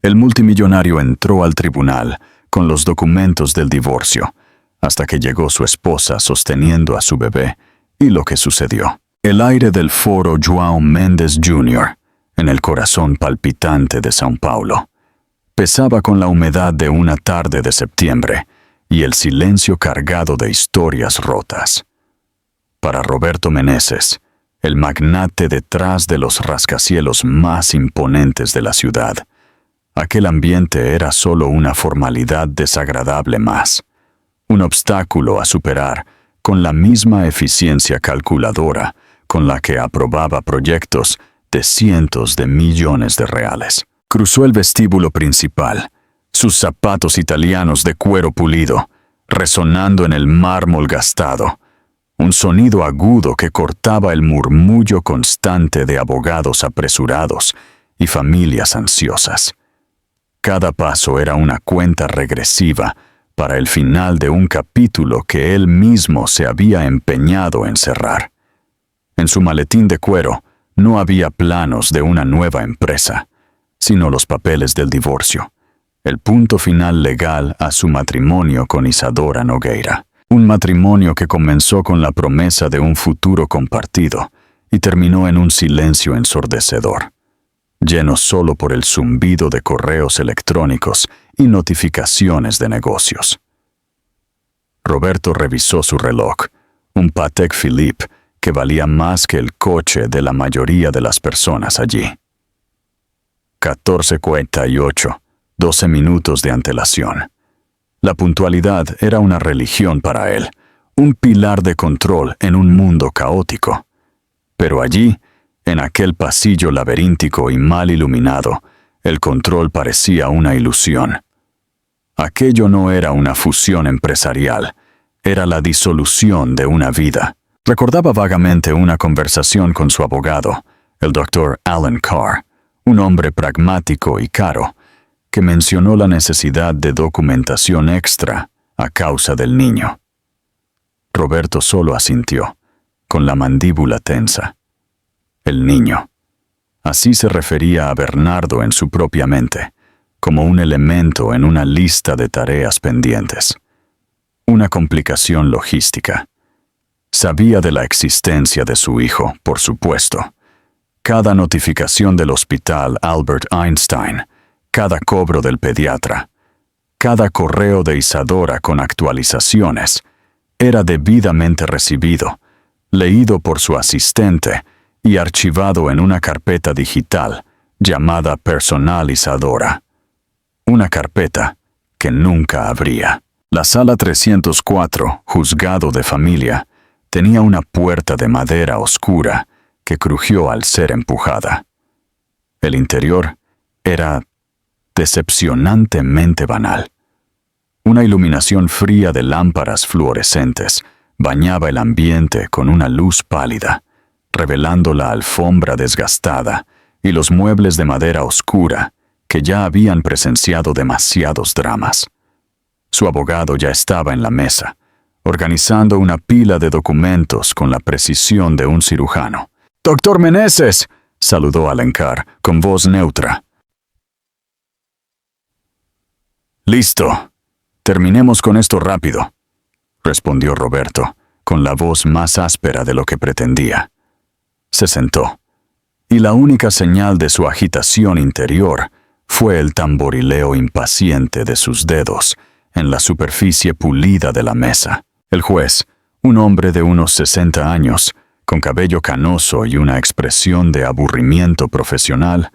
El multimillonario entró al tribunal con los documentos del divorcio, hasta que llegó su esposa sosteniendo a su bebé, y lo que sucedió. El aire del foro João Mendes Jr., en el corazón palpitante de São Paulo, pesaba con la humedad de una tarde de septiembre y el silencio cargado de historias rotas. Para Roberto Meneses, el magnate detrás de los rascacielos más imponentes de la ciudad, aquel ambiente era solo una formalidad desagradable más, un obstáculo a superar con la misma eficiencia calculadora con la que aprobaba proyectos de cientos de millones de reales. Cruzó el vestíbulo principal, sus zapatos italianos de cuero pulido, resonando en el mármol gastado, un sonido agudo que cortaba el murmullo constante de abogados apresurados y familias ansiosas. Cada paso era una cuenta regresiva para el final de un capítulo que él mismo se había empeñado en cerrar. En su maletín de cuero no había planos de una nueva empresa, sino los papeles del divorcio, el punto final legal a su matrimonio con Isadora Nogueira. Un matrimonio que comenzó con la promesa de un futuro compartido y terminó en un silencio ensordecedor, lleno solo por el zumbido de correos electrónicos y notificaciones de negocios. Roberto revisó su reloj, un Patek Philippe que valía más que el coche de la mayoría de las personas allí. 14:48, 12 minutos de antelación. La puntualidad era una religión para él, un pilar de control en un mundo caótico. Pero allí, en aquel pasillo laberíntico y mal iluminado, el control parecía una ilusión. Aquello no era una fusión empresarial, era la disolución de una vida. Recordaba vagamente una conversación con su abogado, el Dr. Alan Carr, un hombre pragmático y caro, que mencionó la necesidad de documentación extra a causa del niño. Roberto solo asintió, con la mandíbula tensa. El niño. Así se refería a Bernardo en su propia mente, como un elemento en una lista de tareas pendientes. Una complicación logística. Sabía de la existencia de su hijo, por supuesto. Cada notificación del hospital Albert Einstein, cada cobro del pediatra, cada correo de Isadora con actualizaciones, era debidamente recibido, leído por su asistente y archivado en una carpeta digital llamada Personal Isadora. Una carpeta que nunca abría. La sala 304, juzgado de familia, tenía una puerta de madera oscura que crujió al ser empujada. El interior era decepcionantemente banal. Una iluminación fría de lámparas fluorescentes bañaba el ambiente con una luz pálida, revelando la alfombra desgastada y los muebles de madera oscura que ya habían presenciado demasiados dramas. Su abogado ya estaba en la mesa, organizando una pila de documentos con la precisión de un cirujano. «¡Doctor Meneses!», saludó Alencar con voz neutra. «Listo. Terminemos con esto rápido», respondió Roberto, con la voz más áspera de lo que pretendía. Se sentó, y la única señal de su agitación interior fue el tamborileo impaciente de sus dedos en la superficie pulida de la mesa. El juez, un hombre de unos 60 años, con cabello canoso y una expresión de aburrimiento profesional,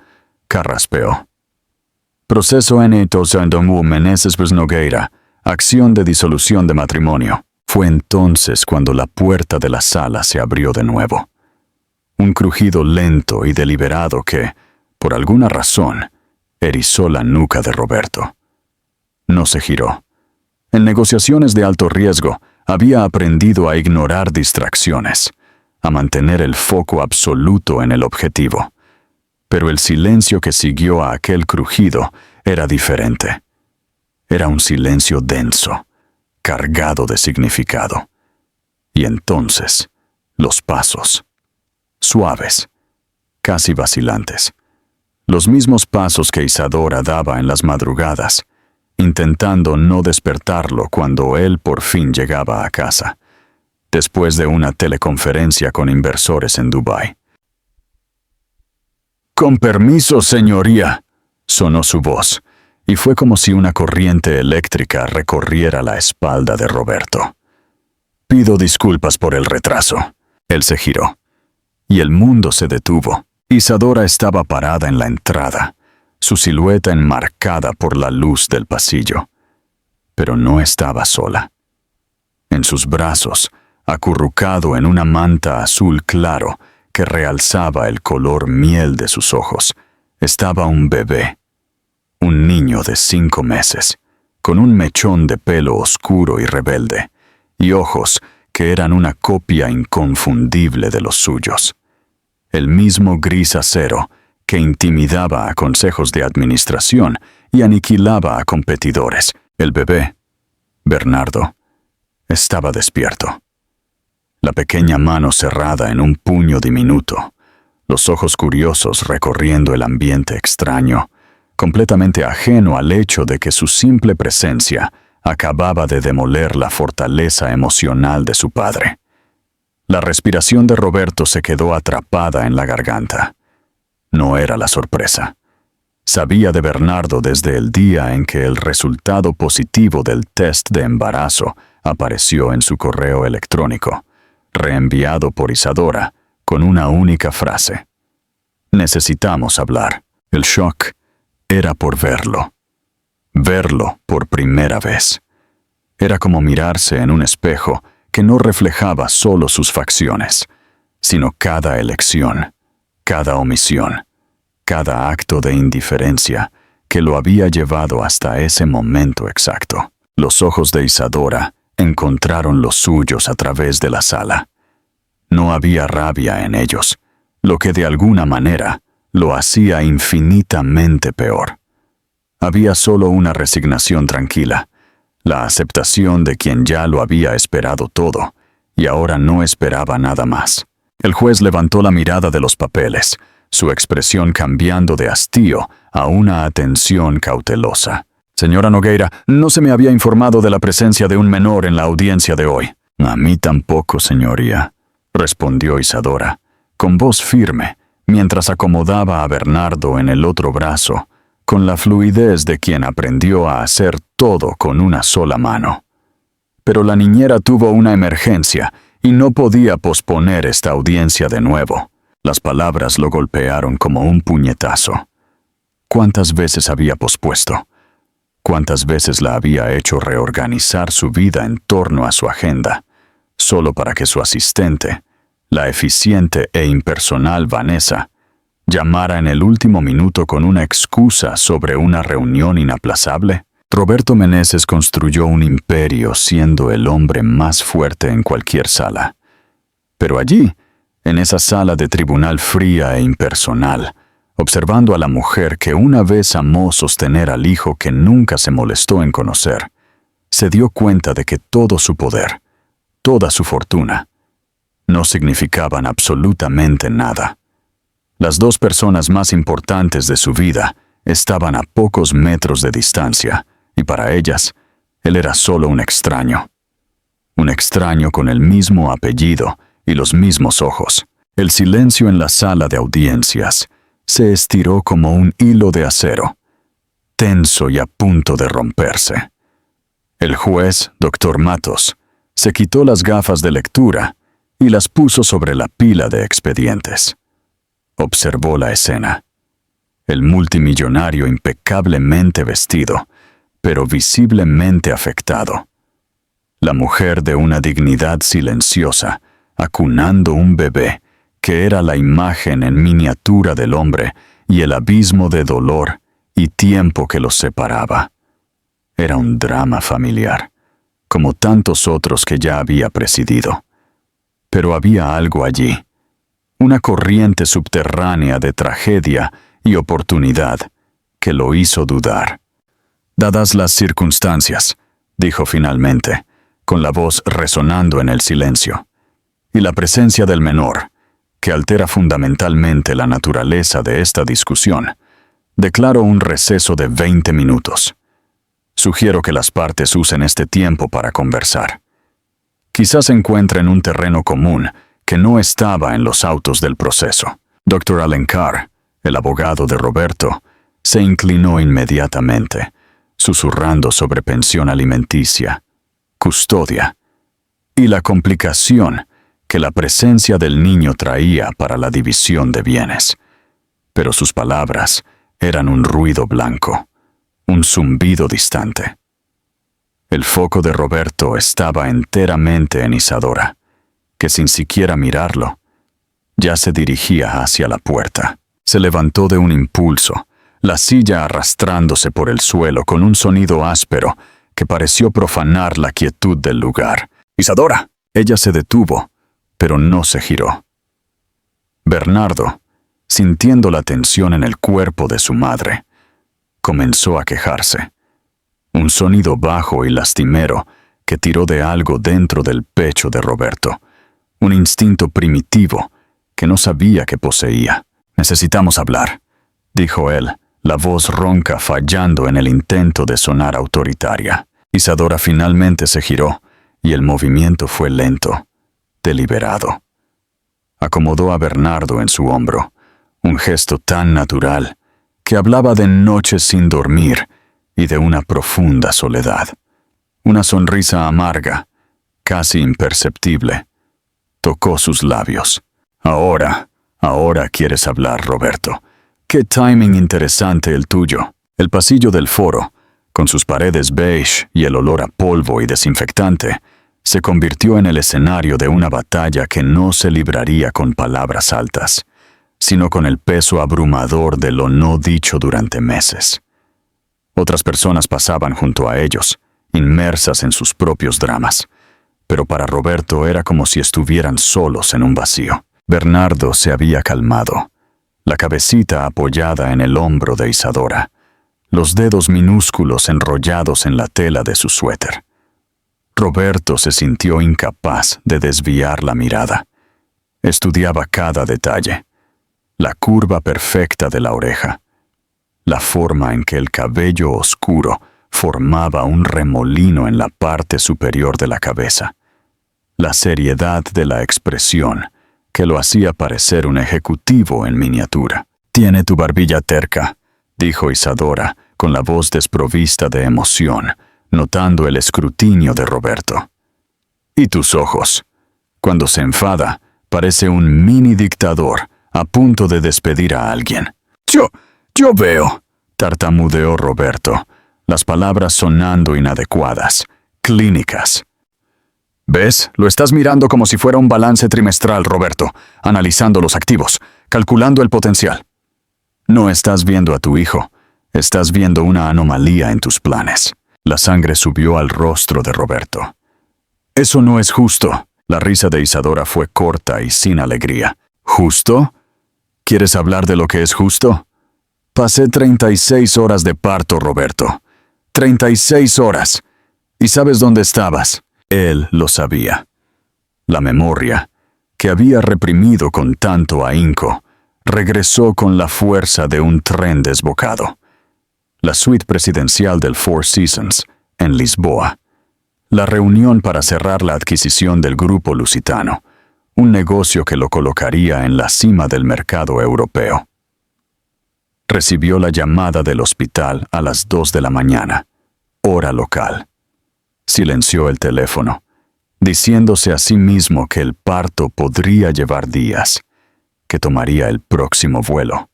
carraspeó. Proceso N. Tosandomu Meneses Nogueira, acción de disolución de matrimonio. Fue entonces cuando la puerta de la sala se abrió de nuevo. Un crujido lento y deliberado que, por alguna razón, erizó la nuca de Roberto. No se giró. En negociaciones de alto riesgo, había aprendido a ignorar distracciones, a mantener el foco absoluto en el objetivo. Pero el silencio que siguió a aquel crujido era diferente. Era un silencio denso, cargado de significado. Y entonces, los pasos, suaves, casi vacilantes. Los mismos pasos que Isadora daba en las madrugadas, intentando no despertarlo cuando él por fin llegaba a casa, después de una teleconferencia con inversores en Dubái. «Con permiso, señoría», sonó su voz, y fue como si una corriente eléctrica recorriera la espalda de Roberto. «Pido disculpas por el retraso». Él se giró, y el mundo se detuvo. Isadora estaba parada en la entrada, su silueta enmarcada por la luz del pasillo. Pero no estaba sola. En sus brazos, acurrucado en una manta azul claro que realzaba el color miel de sus ojos, estaba un bebé, un niño de 5 meses, con un mechón de pelo oscuro y rebelde, y ojos que eran una copia inconfundible de los suyos. El mismo gris acero que intimidaba a consejos de administración y aniquilaba a competidores. El bebé, Bernardo, estaba despierto. La pequeña mano cerrada en un puño diminuto, los ojos curiosos recorriendo el ambiente extraño, completamente ajeno al hecho de que su simple presencia acababa de demoler la fortaleza emocional de su padre. La respiración de Roberto se quedó atrapada en la garganta. No era la sorpresa. Sabía de Bernardo desde el día en que el resultado positivo del test de embarazo apareció en su correo electrónico, reenviado por Isadora, con una única frase: «Necesitamos hablar». El shock era por verlo. Verlo por primera vez. Era como mirarse en un espejo que no reflejaba solo sus facciones, sino cada elección, cada omisión, cada acto de indiferencia que lo había llevado hasta ese momento exacto. Los ojos de Isadora encontraron los suyos a través de la sala. No había rabia en ellos, lo que de alguna manera lo hacía infinitamente peor. Había solo una resignación tranquila, la aceptación de quien ya lo había esperado todo, y ahora no esperaba nada más. El juez levantó la mirada de los papeles, su expresión cambiando de hastío a una atención cautelosa. «Señora Nogueira, no se me había informado de la presencia de un menor en la audiencia de hoy». «A mí tampoco, señoría», respondió Isadora, con voz firme, mientras acomodaba a Bernardo en el otro brazo, con la fluidez de quien aprendió a hacer todo con una sola mano. Pero la niñera tuvo una emergencia y no podía posponer esta audiencia de nuevo. Las palabras lo golpearon como un puñetazo. ¿Cuántas veces había pospuesto? ¿Cuántas veces la había hecho reorganizar su vida en torno a su agenda, solo para que su asistente, la eficiente e impersonal Vanessa, llamara en el último minuto con una excusa sobre una reunión inaplazable? Roberto Meneses construyó un imperio siendo el hombre más fuerte en cualquier sala. Pero allí, en esa sala de tribunal fría e impersonal, observando a la mujer que una vez amó sostener al hijo que nunca se molestó en conocer, se dio cuenta de que todo su poder, toda su fortuna, no significaban absolutamente nada. Las dos personas más importantes de su vida estaban a pocos metros de distancia, y para ellas, él era solo un extraño. Un extraño con el mismo apellido y los mismos ojos. El silencio en la sala de audiencias se estiró como un hilo de acero, tenso y a punto de romperse. El juez, Dr. Matos, se quitó las gafas de lectura y las puso sobre la pila de expedientes. Observó la escena. El multimillonario impecablemente vestido, pero visiblemente afectado. La mujer de una dignidad silenciosa, acunando un bebé, que era la imagen en miniatura del hombre y el abismo de dolor y tiempo que los separaba. Era un drama familiar, como tantos otros que ya había presidido. Pero había algo allí, una corriente subterránea de tragedia y oportunidad que lo hizo dudar. «Dadas las circunstancias», dijo finalmente, con la voz resonando en el silencio, «y la presencia del menor, que altera fundamentalmente la naturaleza de esta discusión, Declaro un receso de 20 minutos. Sugiero que las partes usen este tiempo para conversar. Quizás encuentren un terreno común que no estaba en los autos del proceso. Dr. Alencar, el abogado de Roberto, se inclinó inmediatamente, susurrando sobre pensión alimenticia, custodia y la complicación que la presencia del niño traía para la división de bienes. Pero sus palabras eran un ruido blanco, un zumbido distante. El foco de Roberto estaba enteramente en Isadora, que sin siquiera mirarlo, ya se dirigía hacia la puerta. Se levantó de un impulso, la silla arrastrándose por el suelo con un sonido áspero que pareció profanar la quietud del lugar. ¡Isadora! Ella se detuvo, pero no se giró. Bernardo, sintiendo la tensión en el cuerpo de su madre, comenzó a quejarse. Un sonido bajo y lastimero que tiró de algo dentro del pecho de Roberto, un instinto primitivo que no sabía que poseía. «Necesitamos hablar», dijo él, la voz ronca fallando en el intento de sonar autoritaria. Isadora finalmente se giró, y el movimiento fue lento, deliberado. Acomodó a Bernardo en su hombro, un gesto tan natural que hablaba de noches sin dormir y de una profunda soledad. Una sonrisa amarga, casi imperceptible, tocó sus labios. Ahora quieres hablar, Roberto. Qué timing interesante el tuyo. El pasillo del foro, con sus paredes beige y el olor a polvo y desinfectante, se convirtió en el escenario de una batalla que no se libraría con palabras altas, sino con el peso abrumador de lo no dicho durante meses. Otras personas pasaban junto a ellos, inmersas en sus propios dramas, pero para Roberto era como si estuvieran solos en un vacío. Bernardo se había calmado, la cabecita apoyada en el hombro de Isadora, los dedos minúsculos enrollados en la tela de su suéter. Roberto se sintió incapaz de desviar la mirada. Estudiaba cada detalle, la curva perfecta de la oreja, la forma en que el cabello oscuro formaba un remolino en la parte superior de la cabeza, la seriedad de la expresión que lo hacía parecer un ejecutivo en miniatura. «Tiene tu barbilla terca», dijo Isadora, con la voz desprovista de emoción, notando el escrutinio de Roberto. «Y tus ojos. Cuando se enfada, parece un mini dictador a punto de despedir a alguien». Yo veo», tartamudeó Roberto, las palabras sonando inadecuadas, clínicas. «¿Ves? Lo estás mirando como si fuera un balance trimestral, Roberto, analizando los activos, calculando el potencial. No estás viendo a tu hijo, estás viendo una anomalía en tus planes». La sangre subió al rostro de Roberto. «Eso no es justo». La risa de Isadora fue corta y sin alegría. «¿Justo? ¿Quieres hablar de lo que es justo? Pasé 36 horas de parto, Roberto. 36 horas. ¿Y sabes dónde estabas?» Él lo sabía. La memoria, que había reprimido con tanto ahínco, regresó con la fuerza de un tren desbocado. La suite presidencial del Four Seasons, en Lisboa. La reunión para cerrar la adquisición del Grupo Lusitano, un negocio que lo colocaría en la cima del mercado europeo. Recibió la llamada del hospital a las 2 de la mañana, hora local. Silenció el teléfono, diciéndose a sí mismo que el parto podría llevar días, que tomaría el próximo vuelo.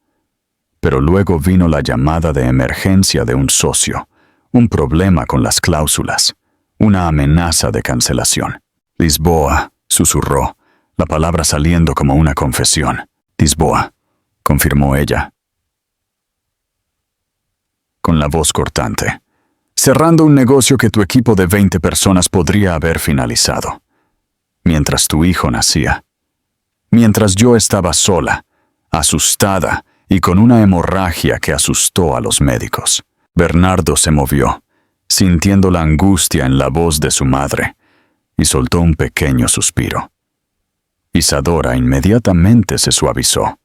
Pero luego vino la llamada de emergencia de un socio, un problema con las cláusulas, una amenaza de cancelación. «Lisboa», susurró, la palabra saliendo como una confesión. «Lisboa», confirmó ella, con la voz cortante. «Cerrando un negocio que tu equipo de 20 personas podría haber finalizado. Mientras tu hijo nacía. Mientras yo estaba sola, asustada y con una hemorragia que asustó a los médicos». Bernardo se movió, sintiendo la angustia en la voz de su madre, y soltó un pequeño suspiro. Isadora inmediatamente se suavizó.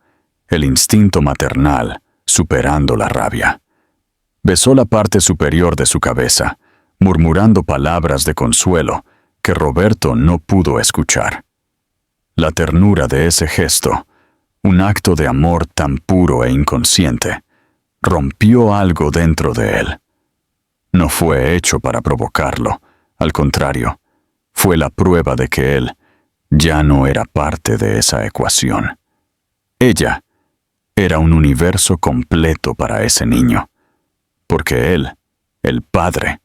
El instinto maternal superando la rabia. Besó la parte superior de su cabeza, murmurando palabras de consuelo que Roberto no pudo escuchar. La ternura de ese gesto, un acto de amor tan puro e inconsciente, rompió algo dentro de él. No fue hecho para provocarlo, al contrario, fue la prueba de que él ya no era parte de esa ecuación. Ella era un universo completo para ese niño, porque él, el padre,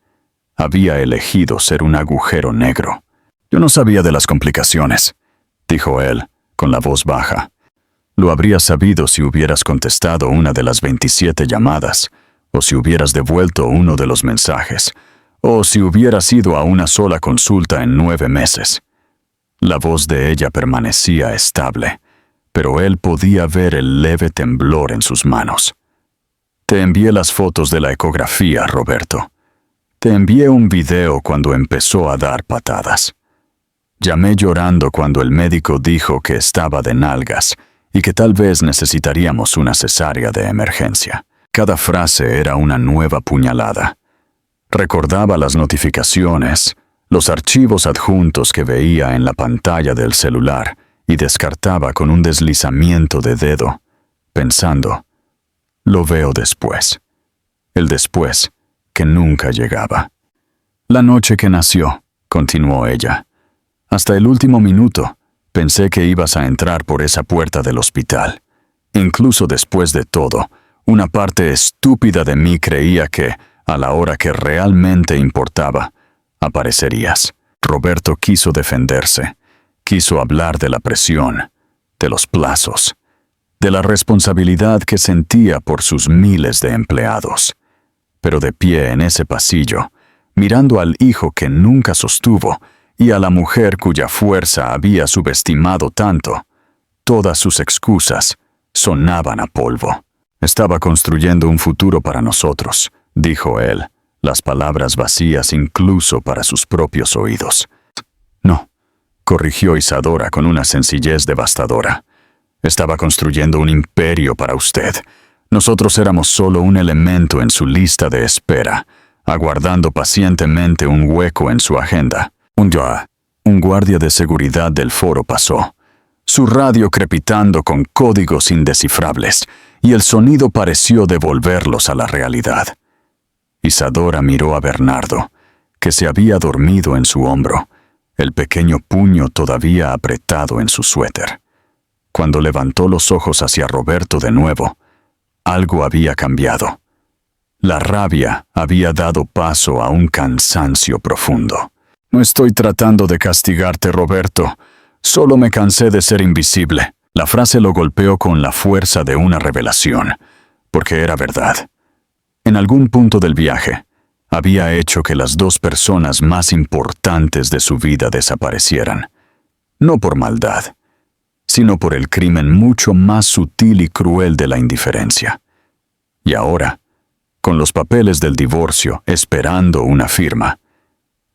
había elegido ser un agujero negro. Yo no sabía de las complicaciones, dijo él, con la voz baja. Lo habrías sabido si hubieras contestado una de las 27 llamadas, o si hubieras devuelto uno de los mensajes, o si hubieras ido a una sola consulta en 9 meses. La voz de ella permanecía estable, pero él podía ver el leve temblor en sus manos. Te envié las fotos de la ecografía, Roberto. Te envié un video cuando empezó a dar patadas. Llamé llorando cuando el médico dijo que estaba de nalgas y que tal vez necesitaríamos una cesárea de emergencia. Cada frase era una nueva puñalada. Recordaba las notificaciones, los archivos adjuntos que veía en la pantalla del celular y descartaba con un deslizamiento de dedo, pensando, lo veo después. El después que nunca llegaba. La noche que nació, continuó ella. Hasta el último minuto, pensé que ibas a entrar por esa puerta del hospital. Incluso después de todo, una parte estúpida de mí creía que, a la hora que realmente importaba, aparecerías. Roberto quiso defenderse, quiso hablar de la presión, de los plazos, de la responsabilidad que sentía por sus miles de empleados. Pero de pie en ese pasillo, mirando al hijo que nunca sostuvo y a la mujer cuya fuerza había subestimado tanto, todas sus excusas sonaban a polvo. Estaba construyendo un futuro para nosotros, dijo él, las palabras vacías incluso para sus propios oídos. No, corrigió Isadora con una sencillez devastadora. Estaba construyendo un imperio para usted. Nosotros éramos solo un elemento en su lista de espera, aguardando pacientemente un hueco en su agenda. Un guardia de seguridad del foro pasó, su radio crepitando con códigos indescifrables, y el sonido pareció devolverlos a la realidad. Isadora miró a Bernardo, que se había dormido en su hombro, el pequeño puño todavía apretado en su suéter. Cuando levantó los ojos hacia Roberto de nuevo, algo había cambiado. La rabia había dado paso a un cansancio profundo. No estoy tratando de castigarte, Roberto. Solo me cansé de ser invisible. La frase lo golpeó con la fuerza de una revelación, porque era verdad. En algún punto del viaje, había hecho que las dos personas más importantes de su vida desaparecieran. No por maldad, sino por el crimen mucho más sutil y cruel de la indiferencia. Y ahora, con los papeles del divorcio esperando una firma,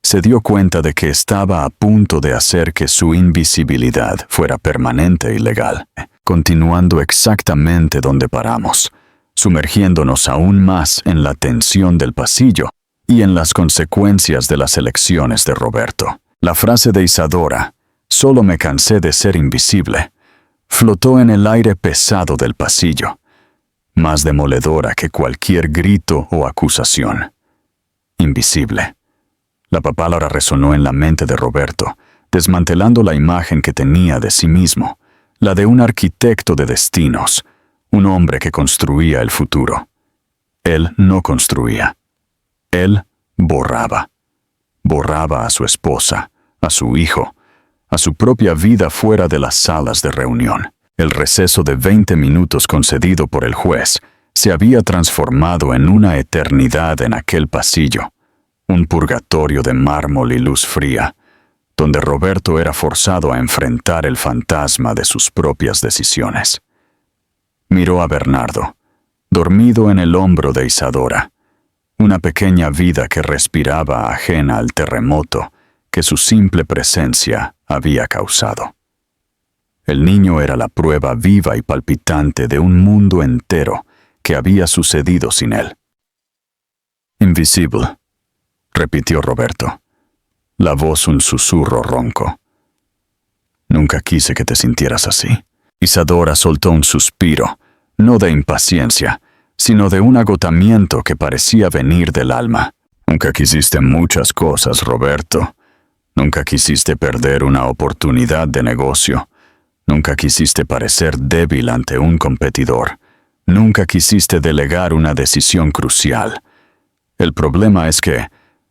se dio cuenta de que estaba a punto de hacer que su invisibilidad fuera permanente y legal, continuando exactamente donde paramos, sumergiéndonos aún más en la tensión del pasillo y en las consecuencias de las elecciones de Roberto. La frase de Isadora, «Solo me cansé de ser invisible», flotó en el aire pesado del pasillo, más demoledora que cualquier grito o acusación. Invisible. La palabra resonó en la mente de Roberto, desmantelando la imagen que tenía de sí mismo, la de un arquitecto de destinos, un hombre que construía el futuro. Él no construía. Él borraba. Borraba a su esposa, a su hijo, a su propia vida fuera de las salas de reunión. El receso de 20 minutos concedido por el juez se había transformado en una eternidad en aquel pasillo, un purgatorio de mármol y luz fría, donde Roberto era forzado a enfrentar el fantasma de sus propias decisiones. Miró a Bernardo, dormido en el hombro de Isadora, una pequeña vida que respiraba ajena al terremoto que su simple presencia había causado. El niño era la prueba viva y palpitante de un mundo entero que había sucedido sin él. Invisible, repitió Roberto, la voz un susurro ronco. Nunca quise que te sintieras así. Isadora soltó un suspiro, no de impaciencia, sino de un agotamiento que parecía venir del alma. Nunca quisiste muchas cosas, Roberto. Nunca quisiste perder una oportunidad de negocio. Nunca quisiste parecer débil ante un competidor. Nunca quisiste delegar una decisión crucial. El problema es que,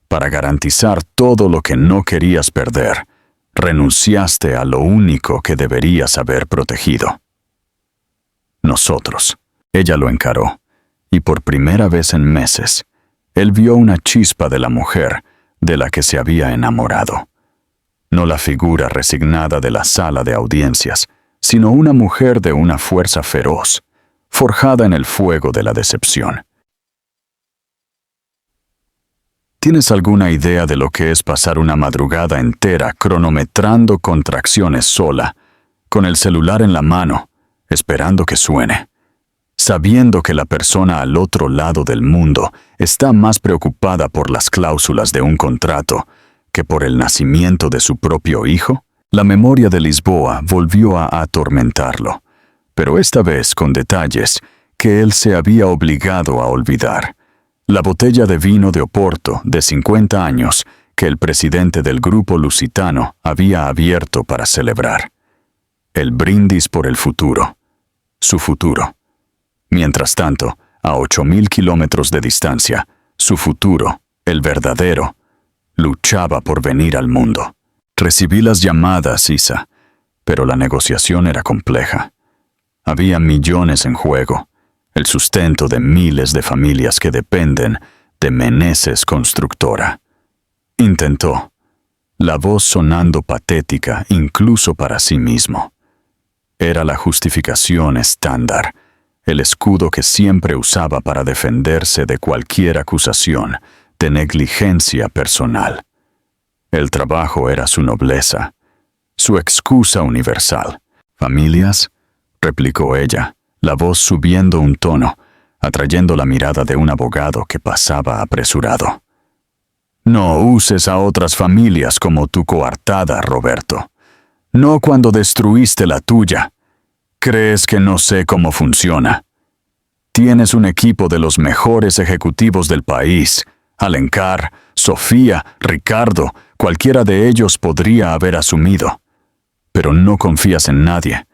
para garantizar todo lo que no querías perder, renunciaste a lo único que deberías haber protegido. Nosotros. Ella lo encaró, y por primera vez en meses, él vio una chispa de la mujer de la que se había enamorado. No la figura resignada de la sala de audiencias, sino una mujer de una fuerza feroz, forjada en el fuego de la decepción. ¿Tienes alguna idea de lo que es pasar una madrugada entera cronometrando contracciones sola, con el celular en la mano, esperando que suene, sabiendo que la persona al otro lado del mundo está más preocupada por las cláusulas de un contrato que por el nacimiento de su propio hijo? La memoria de Lisboa volvió a atormentarlo, pero esta vez con detalles que él se había obligado a olvidar. La botella de vino de Oporto de 50 años que el presidente del grupo lusitano había abierto para celebrar. El brindis por el futuro. Su futuro. Mientras tanto, a 8.000 kilómetros de distancia, su futuro, el verdadero, luchaba por venir al mundo. Recibí las llamadas, Isa, pero la negociación era compleja. Había millones en juego, el sustento de miles de familias que dependen de Meneses Constructora. Intentó, la voz sonando patética incluso para sí mismo. Era la justificación estándar, el escudo que siempre usaba para defenderse de cualquier acusación de negligencia personal. El trabajo era su nobleza, su excusa universal. «¿Familias?», replicó ella, la voz subiendo un tono, atrayendo la mirada de un abogado que pasaba apresurado. «No uses a otras familias como tu coartada, Roberto. No cuando destruiste la tuya. ¿Crees que no sé cómo funciona? Tienes un equipo de los mejores ejecutivos del país. Alencar, Sofía, Ricardo, cualquiera de ellos podría haber asumido. Pero no confías en nadie.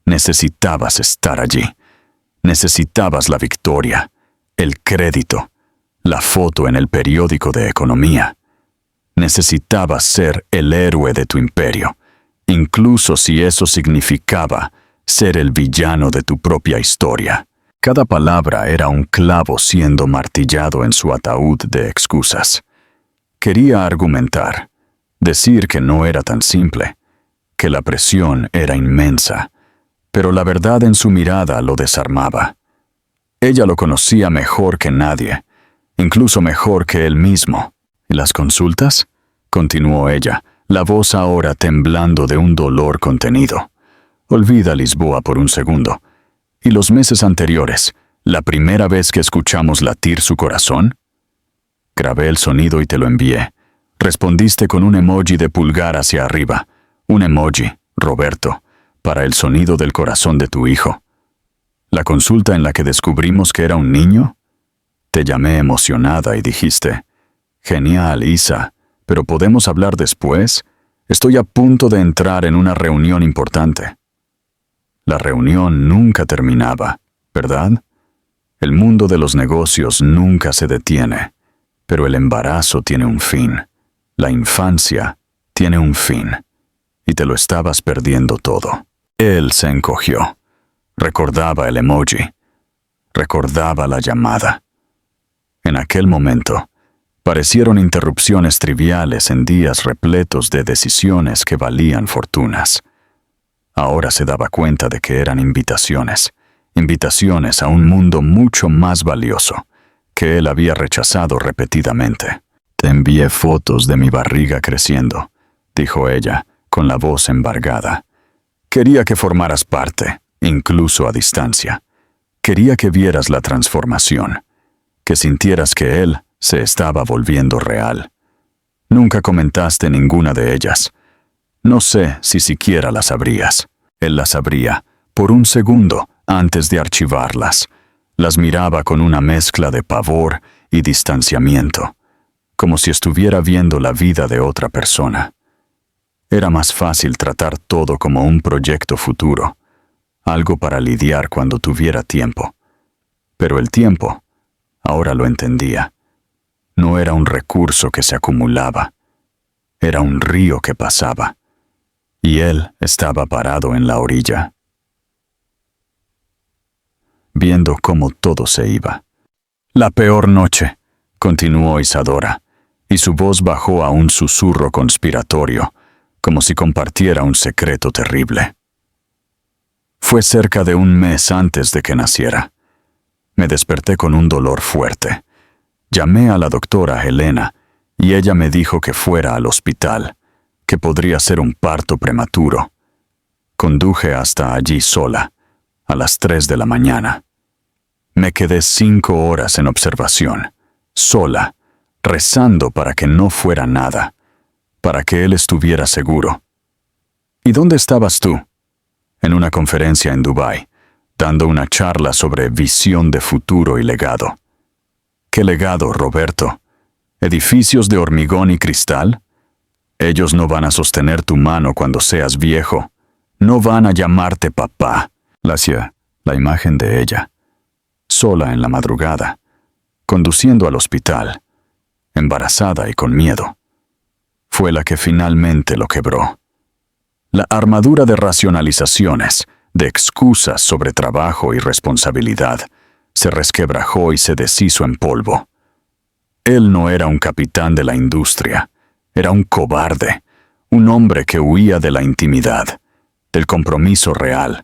Necesitabas estar allí. Necesitabas la victoria, el crédito, la foto en el periódico de economía. Necesitabas ser el héroe de tu imperio, incluso si eso significaba ser el villano de tu propia historia. Cada palabra era un clavo siendo martillado en su ataúd de excusas. Quería argumentar, decir que no era tan simple, que la presión era inmensa, pero la verdad en su mirada lo desarmaba. Ella lo conocía mejor que nadie, incluso mejor que él mismo. ¿Y las consultas?, continuó ella, la voz ahora temblando de un dolor contenido. Olvida Lisboa por un segundo. ¿Y los meses anteriores, la primera vez que escuchamos latir su corazón? Grabé el sonido y te lo envié. Respondiste con un emoji de pulgar hacia arriba. Un emoji, Roberto, para el sonido del corazón de tu hijo. La consulta en la que descubrimos que era un niño. Te llamé emocionada y dijiste, «Genial, Isa, pero ¿podemos hablar después? Estoy a punto de entrar en una reunión importante». La reunión nunca terminaba, ¿verdad? El mundo de los negocios nunca se detiene, pero el embarazo tiene un fin. La infancia tiene un fin. Y te lo estabas perdiendo todo. Él se encogió. Recordaba el emoji. Recordaba la llamada. En aquel momento, parecieron interrupciones triviales en días repletos de decisiones que valían fortunas. Ahora se daba cuenta de que eran invitaciones a un mundo mucho más valioso, que él había rechazado repetidamente. «Te envié fotos de mi barriga creciendo», dijo ella, con la voz embargada. «Quería que formaras parte, incluso a distancia. Quería que vieras la transformación, que sintieras que él se estaba volviendo real. Nunca comentaste ninguna de ellas. No sé si siquiera las abrías. Él las abría, por un segundo, antes de archivarlas. Las miraba con una mezcla de pavor y distanciamiento, como si estuviera viendo la vida de otra persona. Era más fácil tratar todo como un proyecto futuro, algo para lidiar cuando tuviera tiempo. Pero el tiempo, ahora lo entendía, no era un recurso que se acumulaba, era un río que pasaba, y él estaba parado en la orilla, viendo cómo todo se iba. La peor noche, continuó Isadora, y su voz bajó a un susurro conspiratorio, como si compartiera un secreto terrible. Fue cerca de un mes antes de que naciera. Me desperté con un dolor fuerte. Llamé a la doctora Helena y ella me dijo que fuera al hospital, que podría ser un parto prematuro. Conduje hasta allí sola, a las 3 de la mañana. Me quedé 5 horas en observación, sola, rezando para que no fuera nada, para que él estuviera seguro. ¿Y dónde estabas tú? En una conferencia en Dubái, dando una charla sobre visión de futuro y legado. ¿Qué legado, Roberto? ¿Edificios de hormigón y cristal? Ellos no van a sostener tu mano cuando seas viejo. No van a llamarte papá. La imagen de ella, sola en la madrugada, conduciendo al hospital, embarazada y con miedo. Fue la que finalmente lo quebró. La armadura de racionalizaciones, de excusas sobre trabajo y responsabilidad, se resquebrajó y se deshizo en polvo. Él no era un capitán de la industria, era un cobarde, un hombre que huía de la intimidad, del compromiso real,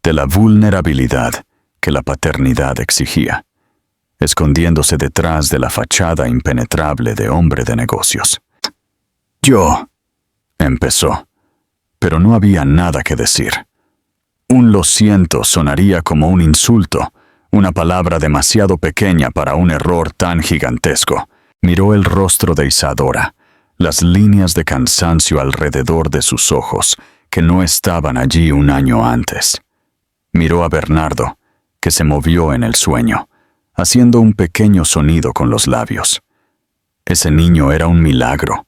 de la vulnerabilidad que la paternidad exigía, escondiéndose detrás de la fachada impenetrable de hombre de negocios. Yo, empezó, pero no había nada que decir. Un lo siento sonaría como un insulto, una palabra demasiado pequeña para un error tan gigantesco. Miró el rostro de Isadora, las líneas de cansancio alrededor de sus ojos, que no estaban allí un año antes. Miró a Bernardo, que se movió en el sueño, haciendo un pequeño sonido con los labios. Ese niño era un milagro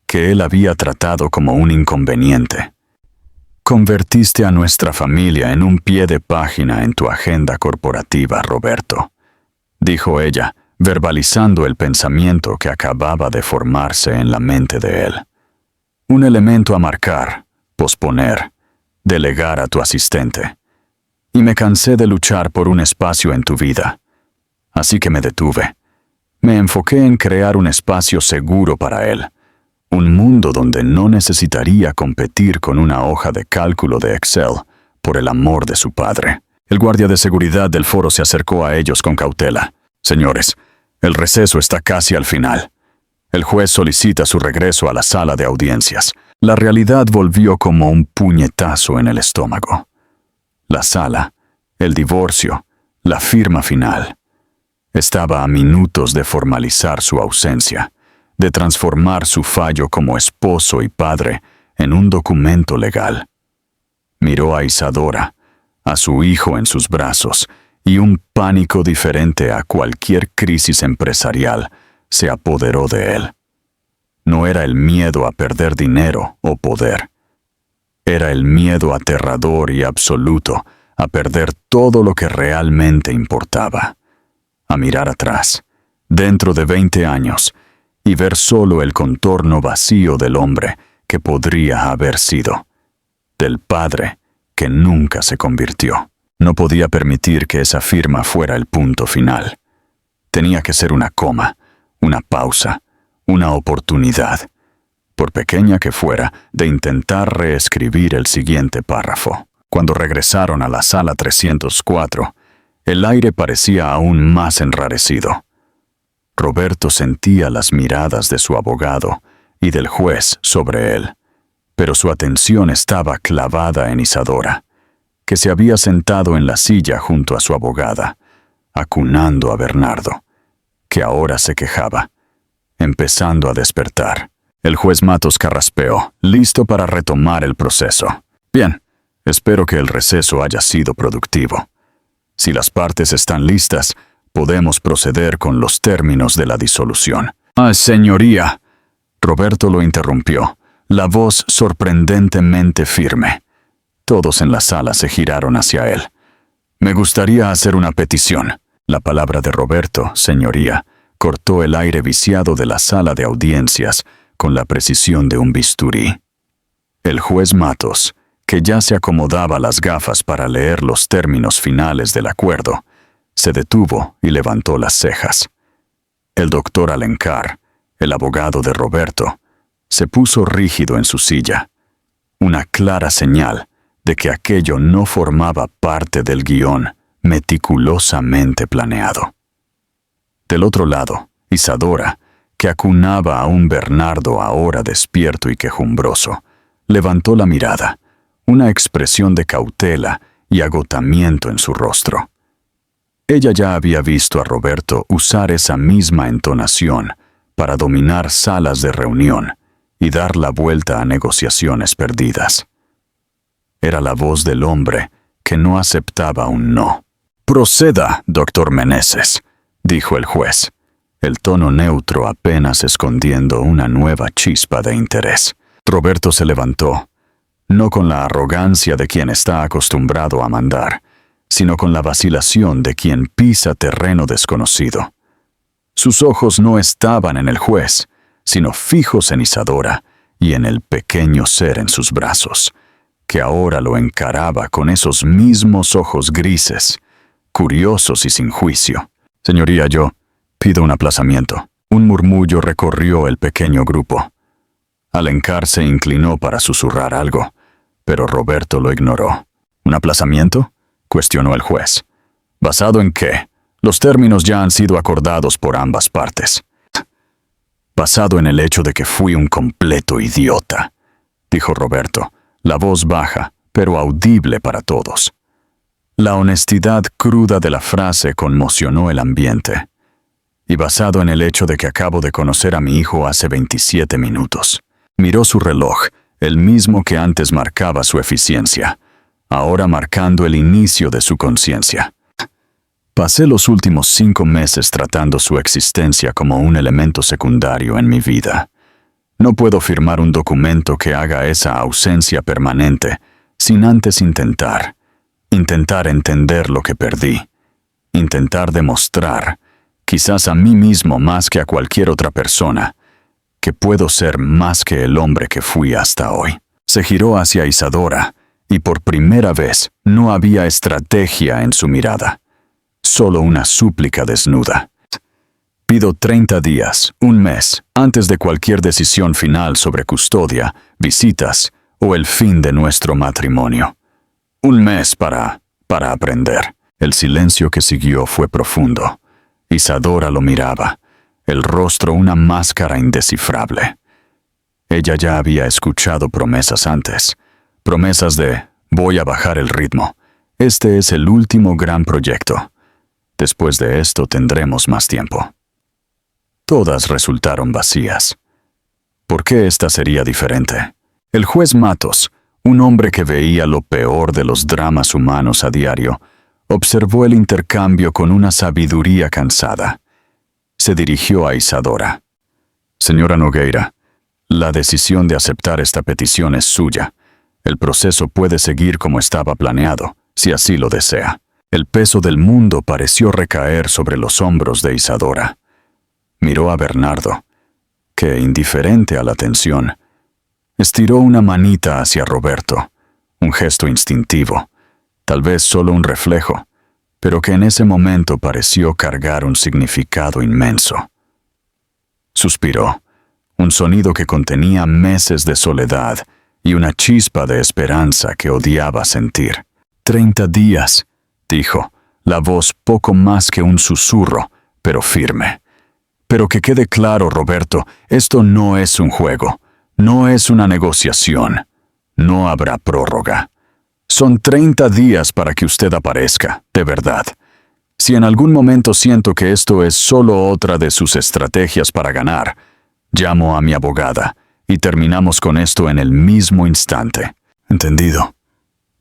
que él había tratado como un inconveniente. Convertiste a nuestra familia en un pie de página en tu agenda corporativa, Roberto, dijo ella, verbalizando el pensamiento que acababa de formarse en la mente de él. Un elemento a marcar, posponer, delegar a tu asistente. Y me cansé de luchar por un espacio en tu vida. Así que me detuve. Me enfoqué en crear un espacio seguro para él. Un mundo donde no necesitaría competir con una hoja de cálculo de Excel por el amor de su padre. El guardia de seguridad del foro se acercó a ellos con cautela. Señores, el receso está casi al final. El juez solicita su regreso a la sala de audiencias. La realidad volvió como un puñetazo en el estómago. La sala, el divorcio, la firma final. Estaba a minutos de formalizar su ausencia, de transformar su fallo como esposo y padre en un documento legal. Miró a Isadora, a su hijo en sus brazos, y un pánico diferente a cualquier crisis empresarial se apoderó de él. No era el miedo a perder dinero o poder. Era el miedo aterrador y absoluto a perder todo lo que realmente importaba. A mirar atrás, dentro de 20 años, y ver solo el contorno vacío del hombre que podría haber sido, del padre que nunca se convirtió. No podía permitir que esa firma fuera el punto final. Tenía que ser una coma, una pausa, una oportunidad, por pequeña que fuera, de intentar reescribir el siguiente párrafo. Cuando regresaron a la sala 304, el aire parecía aún más enrarecido. Roberto sentía las miradas de su abogado y del juez sobre él, pero su atención estaba clavada en Isadora, que se había sentado en la silla junto a su abogada, acunando a Bernardo, que ahora se quejaba, empezando a despertar. El juez Matos carraspeó, listo para retomar el proceso. Bien, espero que el receso haya sido productivo. Si las partes están listas, podemos proceder con los términos de la disolución. Ah, señoría. Roberto lo interrumpió, la voz sorprendentemente firme. Todos en la sala se giraron hacia él. Me gustaría hacer una petición. La palabra de Roberto, señoría, cortó el aire viciado de la sala de audiencias con la precisión de un bisturí. El juez Matos, que ya se acomodaba las gafas para leer los términos finales del acuerdo, se detuvo y levantó las cejas. El doctor Alencar, el abogado de Roberto, se puso rígido en su silla, una clara señal de que aquello no formaba parte del guión meticulosamente planeado. Del otro lado, Isadora, que acunaba a un Bernardo ahora despierto y quejumbroso, levantó la mirada, una expresión de cautela y agotamiento en su rostro. Ella ya había visto a Roberto usar esa misma entonación para dominar salas de reunión y dar la vuelta a negociaciones perdidas. Era la voz del hombre que no aceptaba un no. «Proceda, doctor Meneses», dijo el juez, el tono neutro apenas escondiendo una nueva chispa de interés. Roberto se levantó, no con la arrogancia de quien está acostumbrado a mandar, sino con la vacilación de quien pisa terreno desconocido. Sus ojos no estaban en el juez, sino fijos en Isadora y en el pequeño ser en sus brazos, que ahora lo encaraba con esos mismos ojos grises, curiosos y sin juicio. «Señoría, yo pido un aplazamiento». Un murmullo recorrió el pequeño grupo. Alencar se inclinó para susurrar algo, pero Roberto lo ignoró. «¿Un aplazamiento?», cuestionó el juez. «¿Basado en qué? Los términos ya han sido acordados por ambas partes». «Basado en el hecho de que fui un completo idiota», dijo Roberto, la voz baja, pero audible para todos. La honestidad cruda de la frase conmocionó el ambiente. «Y basado en el hecho de que acabo de conocer a mi hijo hace 27 minutos». Miró su reloj, el mismo que antes marcaba su eficiencia, ahora marcando el inicio de su conciencia. «Pasé los últimos 5 meses tratando su existencia como un elemento secundario en mi vida. No puedo firmar un documento que haga esa ausencia permanente sin antes intentar entender lo que perdí, intentar demostrar, quizás a mí mismo más que a cualquier otra persona, que puedo ser más que el hombre que fui hasta hoy». Se giró hacia Isadora, y por primera vez no había estrategia en su mirada, solo una súplica desnuda. «Pido 30 días, un mes, antes de cualquier decisión final sobre custodia, visitas o el fin de nuestro matrimonio. Un mes para aprender». El silencio que siguió fue profundo. Isadora lo miraba, el rostro una máscara indescifrable. Ella ya había escuchado promesas antes, promesas de «voy a bajar el ritmo, este es el último gran proyecto. Después de esto tendremos más tiempo». Todas resultaron vacías. ¿Por qué esta sería diferente? El juez Matos, un hombre que veía lo peor de los dramas humanos a diario, observó el intercambio con una sabiduría cansada. Se dirigió a Isadora. «Señora Nogueira, la decisión de aceptar esta petición es suya. El proceso puede seguir como estaba planeado, si así lo desea». El peso del mundo pareció recaer sobre los hombros de Isadora. Miró a Bernardo, que, indiferente a la tensión, estiró una manita hacia Roberto, un gesto instintivo, tal vez solo un reflejo, pero que en ese momento pareció cargar un significado inmenso. Suspiró, un sonido que contenía meses de soledad y una chispa de esperanza que odiaba sentir. 30 días, dijo, la voz poco más que un susurro, pero firme. Pero que quede claro, Roberto, esto no es un juego, no es una negociación, no habrá prórroga. Son 30 días para que usted aparezca, de verdad. Si en algún momento siento que esto es solo otra de sus estrategias para ganar, llamo a mi abogada y terminamos con esto en el mismo instante. Entendido,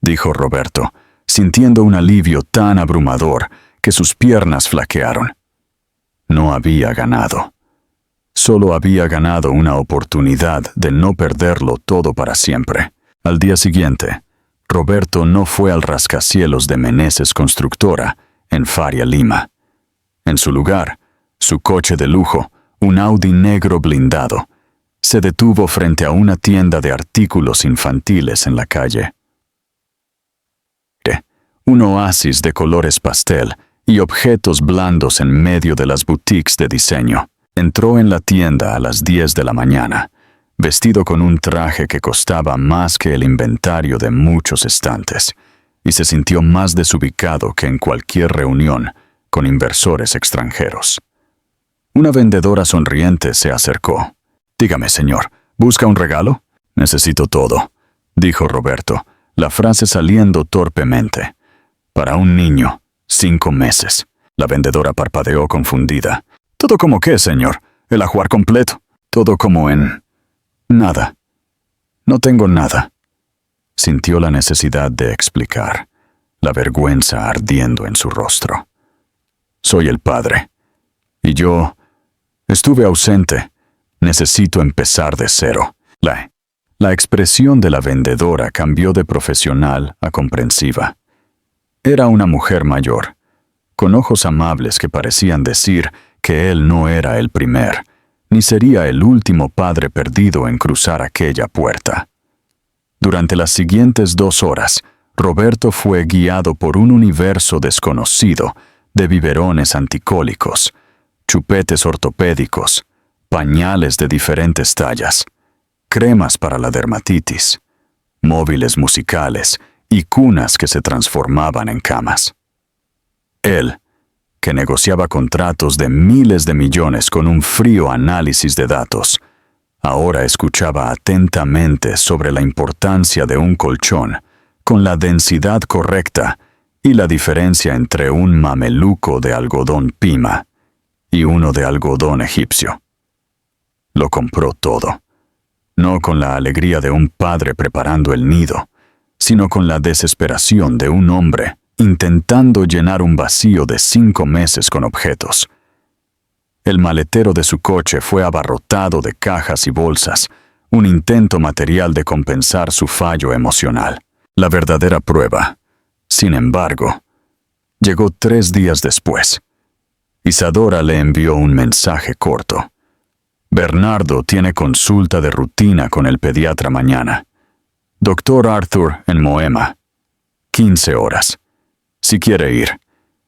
dijo Roberto, sintiendo un alivio tan abrumador que sus piernas flaquearon. No había ganado. Solo había ganado una oportunidad de no perderlo todo para siempre. Al día siguiente, Roberto no fue al rascacielos de Meneses Constructora, en Faria Lima. En su lugar, su coche de lujo, un Audi negro blindado, se detuvo frente a una tienda de artículos infantiles en la calle. Un oasis de colores pastel y objetos blandos en medio de las boutiques de diseño. Entró en la tienda a las 10 de la mañana, vestido con un traje que costaba más que el inventario de muchos estantes, y se sintió más desubicado que en cualquier reunión con inversores extranjeros. Una vendedora sonriente se acercó. «Dígame, señor, ¿busca un regalo?» «Necesito todo», dijo Roberto, la frase saliendo torpemente. «Para un niño, 5 meses». La vendedora parpadeó confundida. «¿Todo como qué, señor? ¿El ajuar completo?» «Todo como en... nada. No tengo nada». Sintió la necesidad de explicar, la vergüenza ardiendo en su rostro. «Soy el padre. Y yo... estuve ausente. Necesito empezar de cero». La expresión de la vendedora cambió de profesional a comprensiva. Era una mujer mayor, con ojos amables que parecían decir que él no era el primer, ni sería el último padre perdido en cruzar aquella puerta. Durante las siguientes 2 horas, Roberto fue guiado por un universo desconocido de biberones anticólicos, chupetes ortopédicos, pañales de diferentes tallas, cremas para la dermatitis, móviles musicales y cunas que se transformaban en camas. Él, que negociaba contratos de miles de millones con un frío análisis de datos, ahora escuchaba atentamente sobre la importancia de un colchón con la densidad correcta y la diferencia entre un mameluco de algodón pima y uno de algodón egipcio. Lo compró todo, no con la alegría de un padre preparando el nido, sino con la desesperación de un hombre intentando llenar un vacío de 5 meses con objetos. El maletero de su coche fue abarrotado de cajas y bolsas, un intento material de compensar su fallo emocional. La verdadera prueba, sin embargo, llegó 3 días después. Isadora le envió un mensaje corto. «Bernardo tiene consulta de rutina con el pediatra mañana. Dr. Arthur en Moema. 15 horas. Si quiere ir».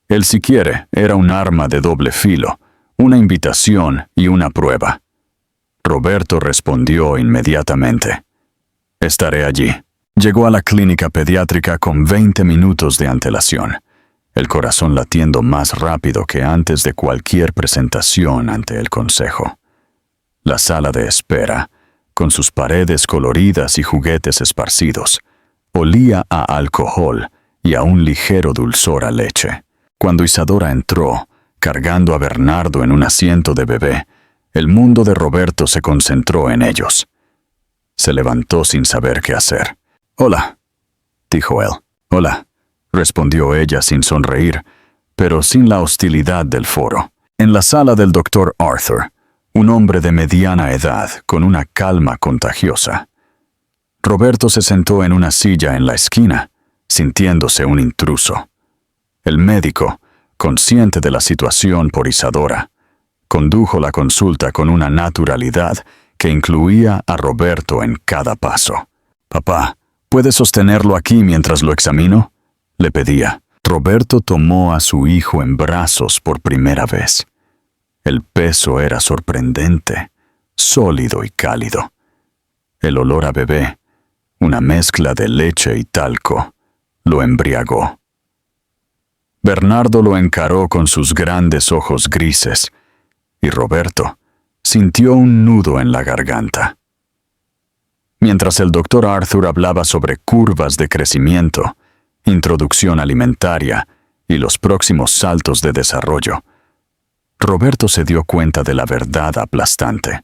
El «si quiere» era un arma de doble filo, una invitación y una prueba. Roberto respondió inmediatamente. «Estaré allí». Llegó a la clínica pediátrica con 20 minutos de antelación, el corazón latiendo más rápido que antes de cualquier presentación ante el consejo. La sala de espera, con sus paredes coloridas y juguetes esparcidos, olía a alcohol y a un ligero dulzor a leche. Cuando Isadora entró, cargando a Bernardo en un asiento de bebé, el mundo de Roberto se concentró en ellos. Se levantó sin saber qué hacer. «Hola», dijo él. «Hola», respondió ella sin sonreír, pero sin la hostilidad del foro. En la sala del Dr. Arthur, un hombre de mediana edad con una calma contagiosa. Roberto se sentó en una silla en la esquina, sintiéndose un intruso. El médico, consciente de la situación por Isadora, condujo la consulta con una naturalidad que incluía a Roberto en cada paso. «Papá, ¿puede sostenerlo aquí mientras lo examino?», le pedía. Roberto tomó a su hijo en brazos por primera vez. El peso era sorprendente, sólido y cálido. El olor a bebé, una mezcla de leche y talco, lo embriagó. Bernardo lo encaró con sus grandes ojos grises, y Roberto sintió un nudo en la garganta. Mientras el doctor Arthur hablaba sobre curvas de crecimiento, introducción alimentaria y los próximos saltos de desarrollo, Roberto se dio cuenta de la verdad aplastante.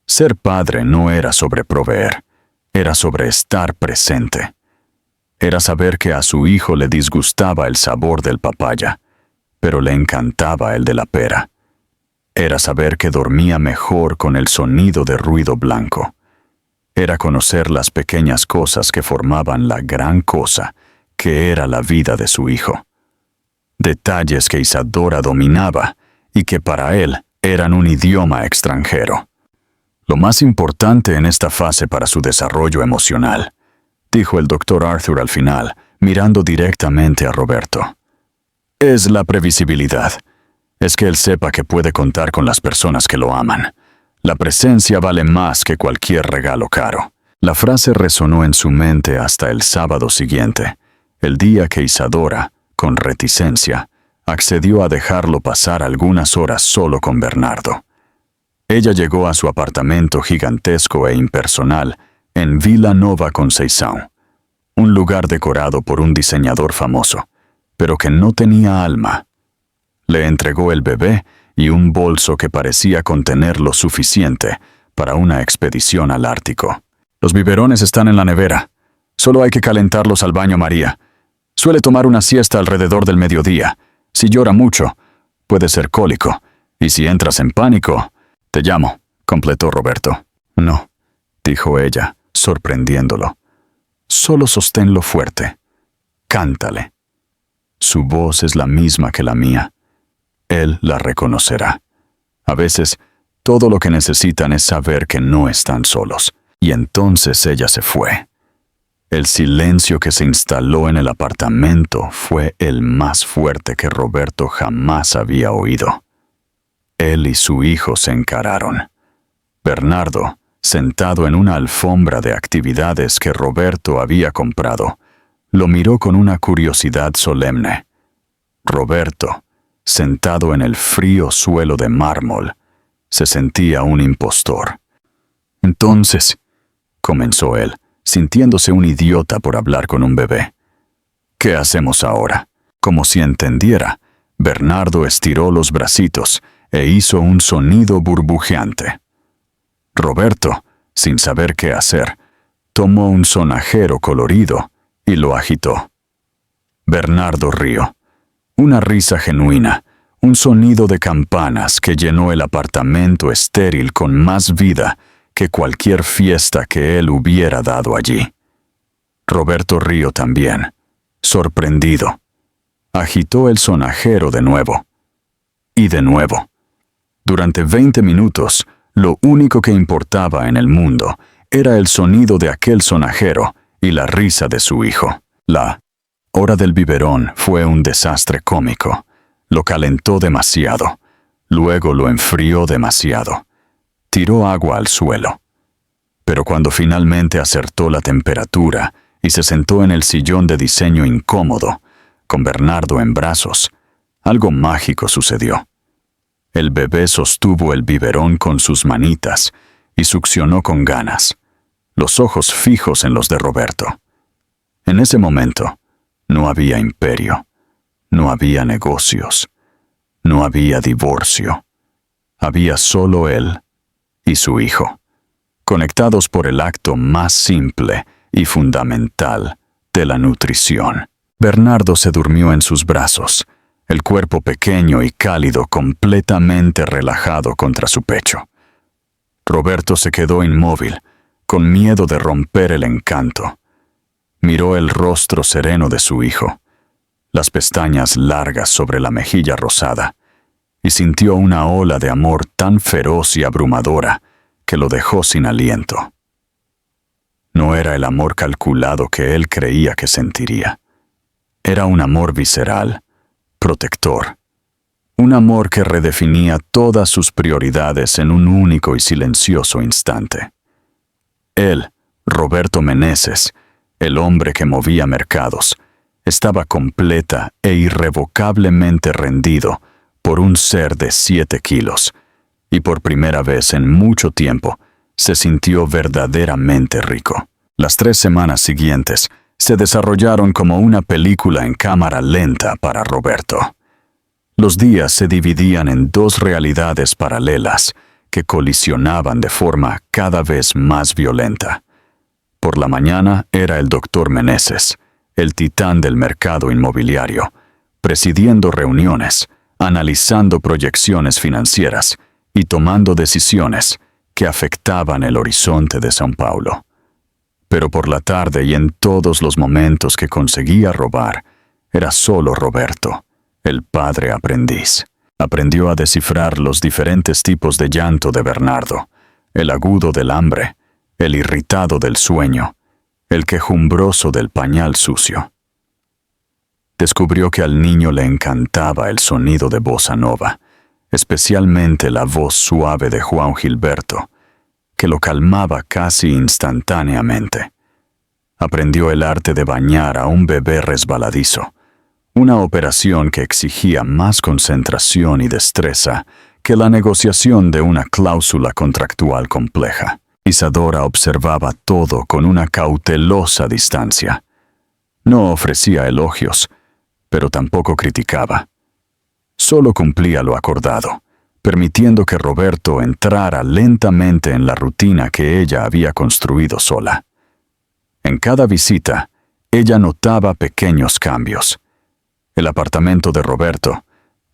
Ser padre no era sobre proveer, era sobre estar presente. Era saber que a su hijo le disgustaba el sabor del papaya, pero le encantaba el de la pera. Era saber que dormía mejor con el sonido de ruido blanco. Era conocer las pequeñas cosas que formaban la gran cosa, que era la vida de su hijo. Detalles que Isadora dominaba y que para él eran un idioma extranjero. Lo más importante en esta fase para su desarrollo emocional, dijo el doctor Arthur al final, mirando directamente a Roberto, es la previsibilidad. Es que él sepa que puede contar con las personas que lo aman. La presencia vale más que cualquier regalo caro. La frase resonó en su mente hasta el sábado siguiente, el día que Isadora, con reticencia, accedió a dejarlo pasar algunas horas solo con Bernardo. Ella llegó a su apartamento gigantesco e impersonal en Vila Nova Conceição, un lugar decorado por un diseñador famoso, pero que no tenía alma. Le entregó el bebé y un bolso que parecía contener lo suficiente para una expedición al Ártico. Los biberones están en la nevera. Solo hay que calentarlos al baño María. Suele tomar una siesta alrededor del mediodía. Si llora mucho, puede ser cólico. Y si entras en pánico, te llamo, completó Roberto. No, dijo ella, sorprendiéndolo. Solo sosténlo fuerte. Cántale. Su voz es la misma que la mía. Él la reconocerá. A veces, todo lo que necesitan es saber que no están solos. Y entonces ella se fue. El silencio que se instaló en el apartamento fue el más fuerte que Roberto jamás había oído. Él y su hijo se encararon. Bernardo, sentado en una alfombra de actividades que Roberto había comprado, lo miró con una curiosidad solemne. Roberto, sentado en el frío suelo de mármol, se sentía un impostor. Entonces, comenzó él, sintiéndose un idiota por hablar con un bebé. ¿Qué hacemos ahora? Como si entendiera, Bernardo estiró los bracitos e hizo un sonido burbujeante. Roberto, sin saber qué hacer, tomó un sonajero colorido y lo agitó. Bernardo rió. Una risa genuina, un sonido de campanas que llenó el apartamento estéril con más vida que cualquier fiesta que él hubiera dado allí. Roberto rió también, sorprendido. Agitó el sonajero de nuevo. Y de nuevo. Durante 20 minutos, lo único que importaba en el mundo era el sonido de aquel sonajero y la risa de su hijo. La hora del biberón fue un desastre cómico. Lo calentó demasiado. Luego lo enfrió demasiado. Tiró agua al suelo. Pero cuando finalmente acertó la temperatura y se sentó en el sillón de diseño incómodo, con Bernardo en brazos, algo mágico sucedió. El bebé sostuvo el biberón con sus manitas y succionó con ganas, los ojos fijos en los de Roberto. En ese momento, no había imperio, no había negocios, no había divorcio. Había solo él y su hijo, conectados por el acto más simple y fundamental de la nutrición. Bernardo se durmió en sus brazos, el cuerpo pequeño y cálido completamente relajado contra su pecho. Roberto se quedó inmóvil, con miedo de romper el encanto. Miró el rostro sereno de su hijo, las pestañas largas sobre la mejilla rosada, y sintió una ola de amor tan feroz y abrumadora que lo dejó sin aliento. No era el amor calculado que él creía que sentiría. Era un amor visceral, protector. Un amor que redefinía todas sus prioridades en un único y silencioso instante. Él, Roberto Meneses, el hombre que movía mercados, estaba completa e irrevocablemente rendido por un ser de 7 kilos, y por primera vez en mucho tiempo se sintió verdaderamente rico. Las 3 semanas siguientes se desarrollaron como una película en cámara lenta para Roberto. Los días se dividían en 2 realidades paralelas que colisionaban de forma cada vez más violenta. Por la mañana era el doctor Meneses, el titán del mercado inmobiliario, presidiendo reuniones, analizando proyecciones financieras y tomando decisiones que afectaban el horizonte de São Paulo. Pero por la tarde y en todos los momentos que conseguía robar, era solo Roberto, el padre aprendiz. Aprendió a descifrar los diferentes tipos de llanto de Bernardo, el agudo del hambre, el irritado del sueño, el quejumbroso del pañal sucio. Descubrió que al niño le encantaba el sonido de bossa nova, especialmente la voz suave de João Gilberto, que lo calmaba casi instantáneamente. Aprendió el arte de bañar a un bebé resbaladizo, una operación que exigía más concentración y destreza que la negociación de una cláusula contractual compleja. Isadora observaba todo con una cautelosa distancia. No ofrecía elogios, pero tampoco criticaba. Solo cumplía lo acordado, permitiendo que Roberto entrara lentamente en la rutina que ella había construido sola. En cada visita, ella notaba pequeños cambios. El apartamento de Roberto,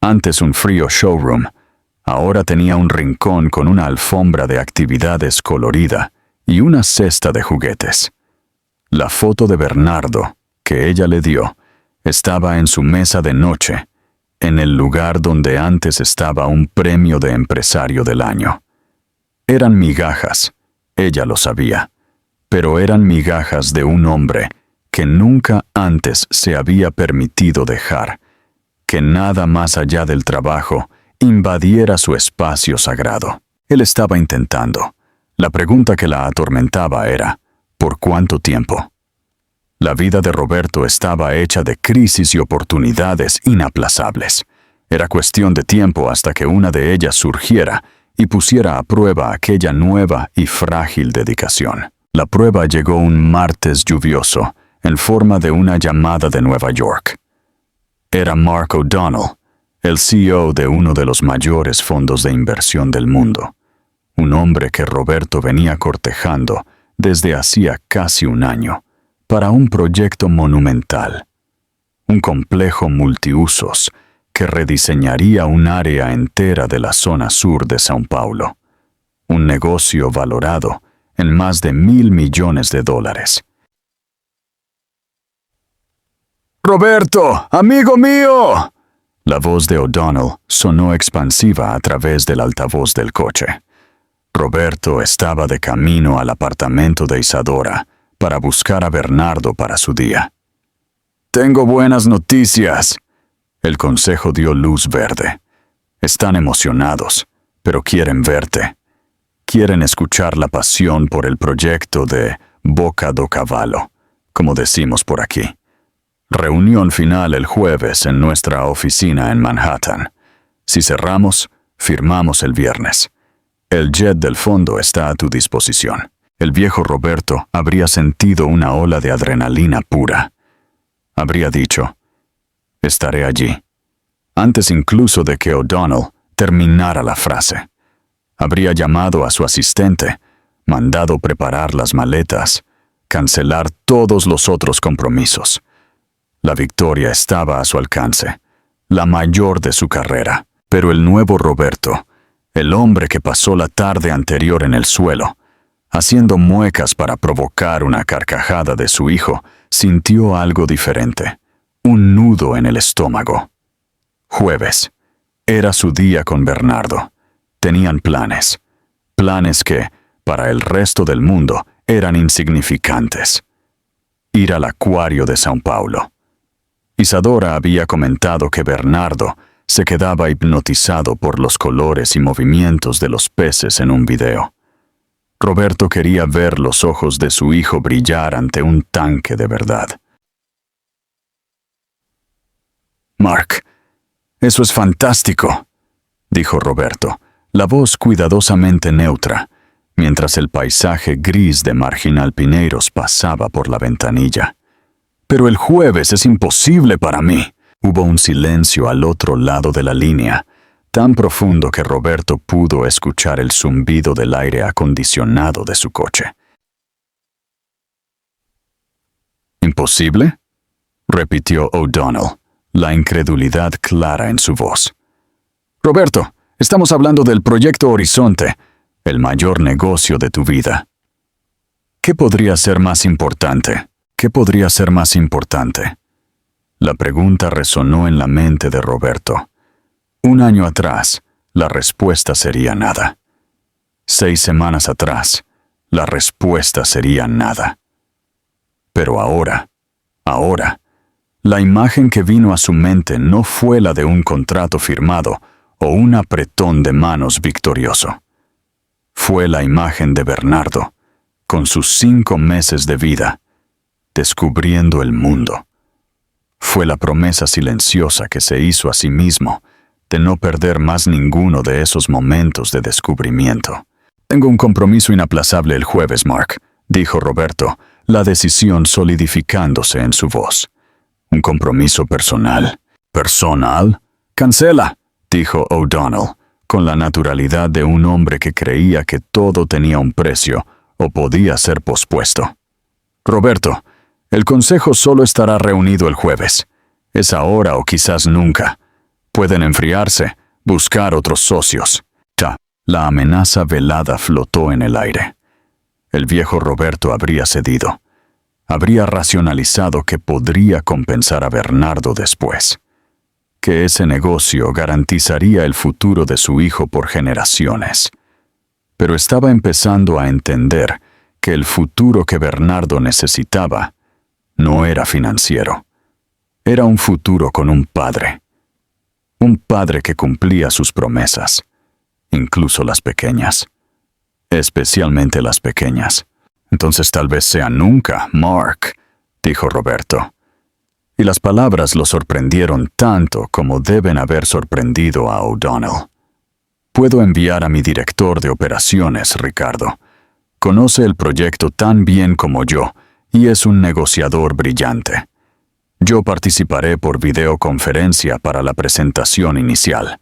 antes un frío showroom, ahora tenía un rincón con una alfombra de actividades colorida y una cesta de juguetes. La foto de Bernardo, que ella le dio, estaba en su mesa de noche, en el lugar donde antes estaba un premio de empresario del año. Eran migajas, ella lo sabía, pero eran migajas de un hombre que nunca antes se había permitido dejar que nada más allá del trabajo invadiera su espacio sagrado. Él estaba intentando. La pregunta que la atormentaba era, ¿por cuánto tiempo? La vida de Roberto estaba hecha de crisis y oportunidades inaplazables. Era cuestión de tiempo hasta que una de ellas surgiera y pusiera a prueba aquella nueva y frágil dedicación. La prueba llegó un martes lluvioso, en forma de una llamada de Nueva York. Era Mark O'Donnell, el CEO de uno de los mayores fondos de inversión del mundo, un hombre que Roberto venía cortejando desde hacía casi un año, para un proyecto monumental, un complejo multiusos que rediseñaría un área entera de la zona sur de São Paulo, un negocio valorado en más de $1.000 millones. «¡Roberto, amigo mío!». La voz de O'Donnell sonó expansiva a través del altavoz del coche. Roberto estaba de camino al apartamento de Isadora para buscar a Bernardo para su día. «Tengo buenas noticias». El consejo dio luz verde. Están emocionados, pero quieren verte. Quieren escuchar la pasión por el proyecto de Boca do Cavalo, como decimos por aquí. Reunión final el jueves en nuestra oficina en Manhattan. Si cerramos, firmamos el viernes. El jet del fondo está a tu disposición. El viejo Roberto habría sentido una ola de adrenalina pura. Habría dicho, «Estaré allí», antes incluso de que O'Donnell terminara la frase. Habría llamado a su asistente, mandado preparar las maletas, cancelar todos los otros compromisos. La victoria estaba a su alcance, la mayor de su carrera, pero el nuevo Roberto, el hombre que pasó la tarde anterior en el suelo, haciendo muecas para provocar una carcajada de su hijo, sintió algo diferente, un nudo en el estómago. Jueves. Era su día con Bernardo. Tenían planes que, para el resto del mundo, eran insignificantes. Ir al acuario de São Paulo. Isadora había comentado que Bernardo se quedaba hipnotizado por los colores y movimientos de los peces en un video. Roberto quería ver los ojos de su hijo brillar ante un tanque de verdad. «Mark, eso es fantástico», dijo Roberto, la voz cuidadosamente neutra, mientras el paisaje gris de Marginal Pinheiros pasaba por la ventanilla. «Pero el jueves es imposible para mí». Hubo un silencio al otro lado de la línea, tan profundo que Roberto pudo escuchar el zumbido del aire acondicionado de su coche. «¿Imposible?», repitió O'Donnell, la incredulidad clara en su voz. «Roberto, estamos hablando del Proyecto Horizonte, el mayor negocio de tu vida. ¿Qué podría ser más importante? ¿Qué podría ser más importante?». La pregunta resonó en la mente de Roberto. Un año atrás, la respuesta sería nada. 6 semanas atrás, la respuesta sería nada. Pero ahora, la imagen que vino a su mente no fue la de un contrato firmado o un apretón de manos victorioso. Fue la imagen de Bernardo, con sus 5 meses de vida, descubriendo el mundo. Fue la promesa silenciosa que se hizo a sí mismo de no perder más ninguno de esos momentos de descubrimiento. «Tengo un compromiso inaplazable el jueves, Mark», dijo Roberto, la decisión solidificándose en su voz. «¿Un compromiso personal?» «¿Personal? Cancela», dijo O'Donnell, con la naturalidad de un hombre que creía que todo tenía un precio o podía ser pospuesto. «Roberto, el consejo solo estará reunido el jueves. Es ahora o quizás nunca. Pueden enfriarse, buscar otros socios». La amenaza velada flotó en el aire. El viejo Roberto habría cedido. Habría racionalizado que podría compensar a Bernardo después. Que ese negocio garantizaría el futuro de su hijo por generaciones. Pero estaba empezando a entender que el futuro que Bernardo necesitaba no era financiero. Era un futuro con un padre. Un padre que cumplía sus promesas, incluso las pequeñas. Especialmente las pequeñas. «Entonces tal vez sea nunca, Mark», dijo Roberto. Y las palabras lo sorprendieron tanto como deben haber sorprendido a O'Donnell. «Puedo enviar a mi director de operaciones, Ricardo. Conoce el proyecto tan bien como yo y es un negociador brillante. Yo participaré por videoconferencia para la presentación inicial,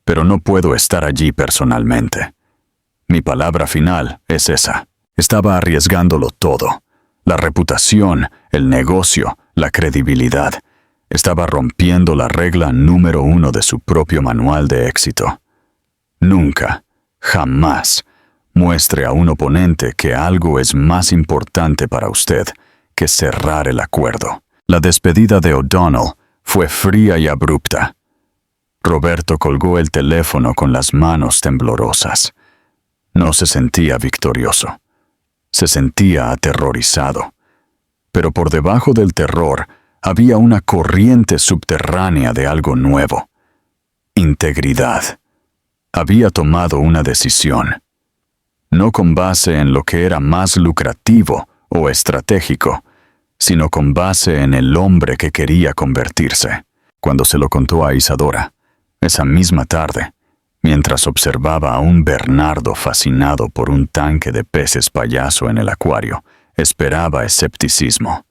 pero no puedo estar allí personalmente. Mi palabra final es esa». Estaba arriesgándolo todo. La reputación, el negocio, la credibilidad. Estaba rompiendo la regla número 1 de su propio manual de éxito. Nunca, jamás, muestre a un oponente que algo es más importante para usted que cerrar el acuerdo. La despedida de O'Donnell fue fría y abrupta. Roberto colgó el teléfono con las manos temblorosas. No se sentía victorioso. Se sentía aterrorizado. Pero por debajo del terror había una corriente subterránea de algo nuevo. Integridad. Había tomado una decisión. No con base en lo que era más lucrativo o estratégico, sino con base en el hombre que quería convertirse. Cuando se lo contó a Isadora, esa misma tarde, mientras observaba a un Bernardo fascinado por un tanque de peces payaso en el acuario, esperaba escepticismo.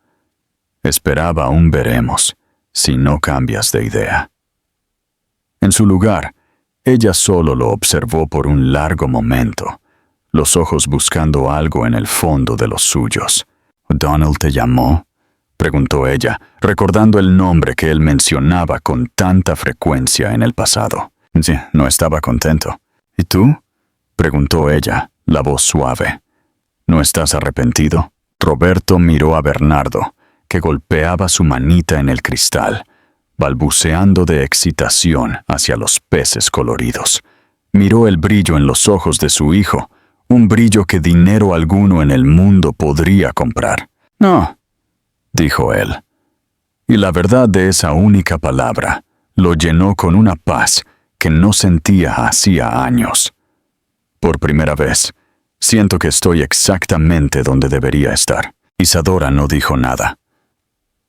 Esperaba un veremos, si no cambias de idea. En su lugar, ella solo lo observó por un largo momento, los ojos buscando algo en el fondo de los suyos. «¿O'Donnell te llamó?», preguntó ella, recordando el nombre que él mencionaba con tanta frecuencia en el pasado. «Sí, no estaba contento». «¿Y tú?», preguntó ella, la voz suave. «¿No estás arrepentido?». Roberto miró a Bernardo, que golpeaba su manita en el cristal, balbuceando de excitación hacia los peces coloridos. Miró el brillo en los ojos de su hijo, un brillo que dinero alguno en el mundo podría comprar. «No», dijo él. Y la verdad de esa única palabra lo llenó con una paz que no sentía hacía años. «Por primera vez, siento que estoy exactamente donde debería estar». Isadora no dijo nada.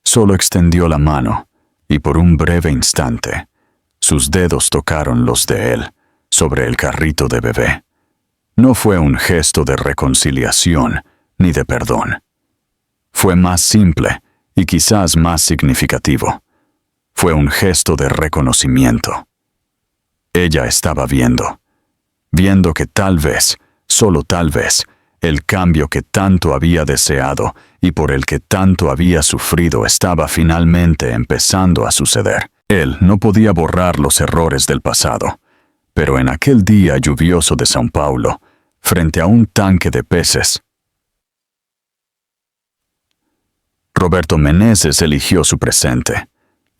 Solo extendió la mano, y por un breve instante, sus dedos tocaron los de él, sobre el carrito de bebé. no fue un gesto de reconciliación ni de perdón. Fue más simple y quizás más significativo. Fue un gesto de reconocimiento. Ella estaba viendo que tal vez, solo tal vez, el cambio que tanto había deseado y por el que tanto había sufrido estaba finalmente empezando a suceder. Él no podía borrar los errores del pasado, pero en aquel día lluvioso de São Paulo, frente a un tanque de peces, Roberto Menezes eligió su presente,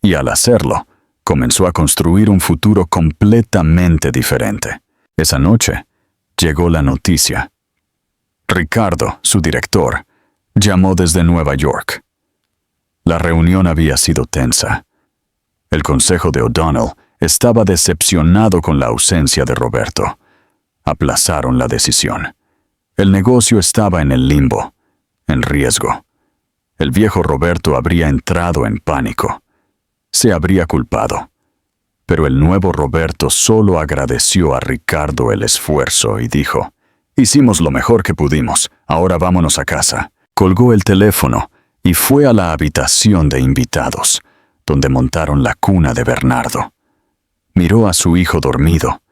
y al hacerlo, comenzó a construir un futuro completamente diferente. Esa noche, llegó la noticia. Ricardo, su director, llamó desde Nueva York. La reunión había sido tensa. El consejo de O'Donnell estaba decepcionado con la ausencia de Roberto. Aplazaron la decisión. El negocio estaba en el limbo, en riesgo. El viejo Roberto habría entrado en pánico. Se habría culpado. Pero el nuevo Roberto solo agradeció a Ricardo el esfuerzo y dijo: «Hicimos lo mejor que pudimos, ahora vámonos a casa». Colgó el teléfono y fue a la habitación de invitados, donde montaron la cuna de Bernardo. Miró a su hijo dormido,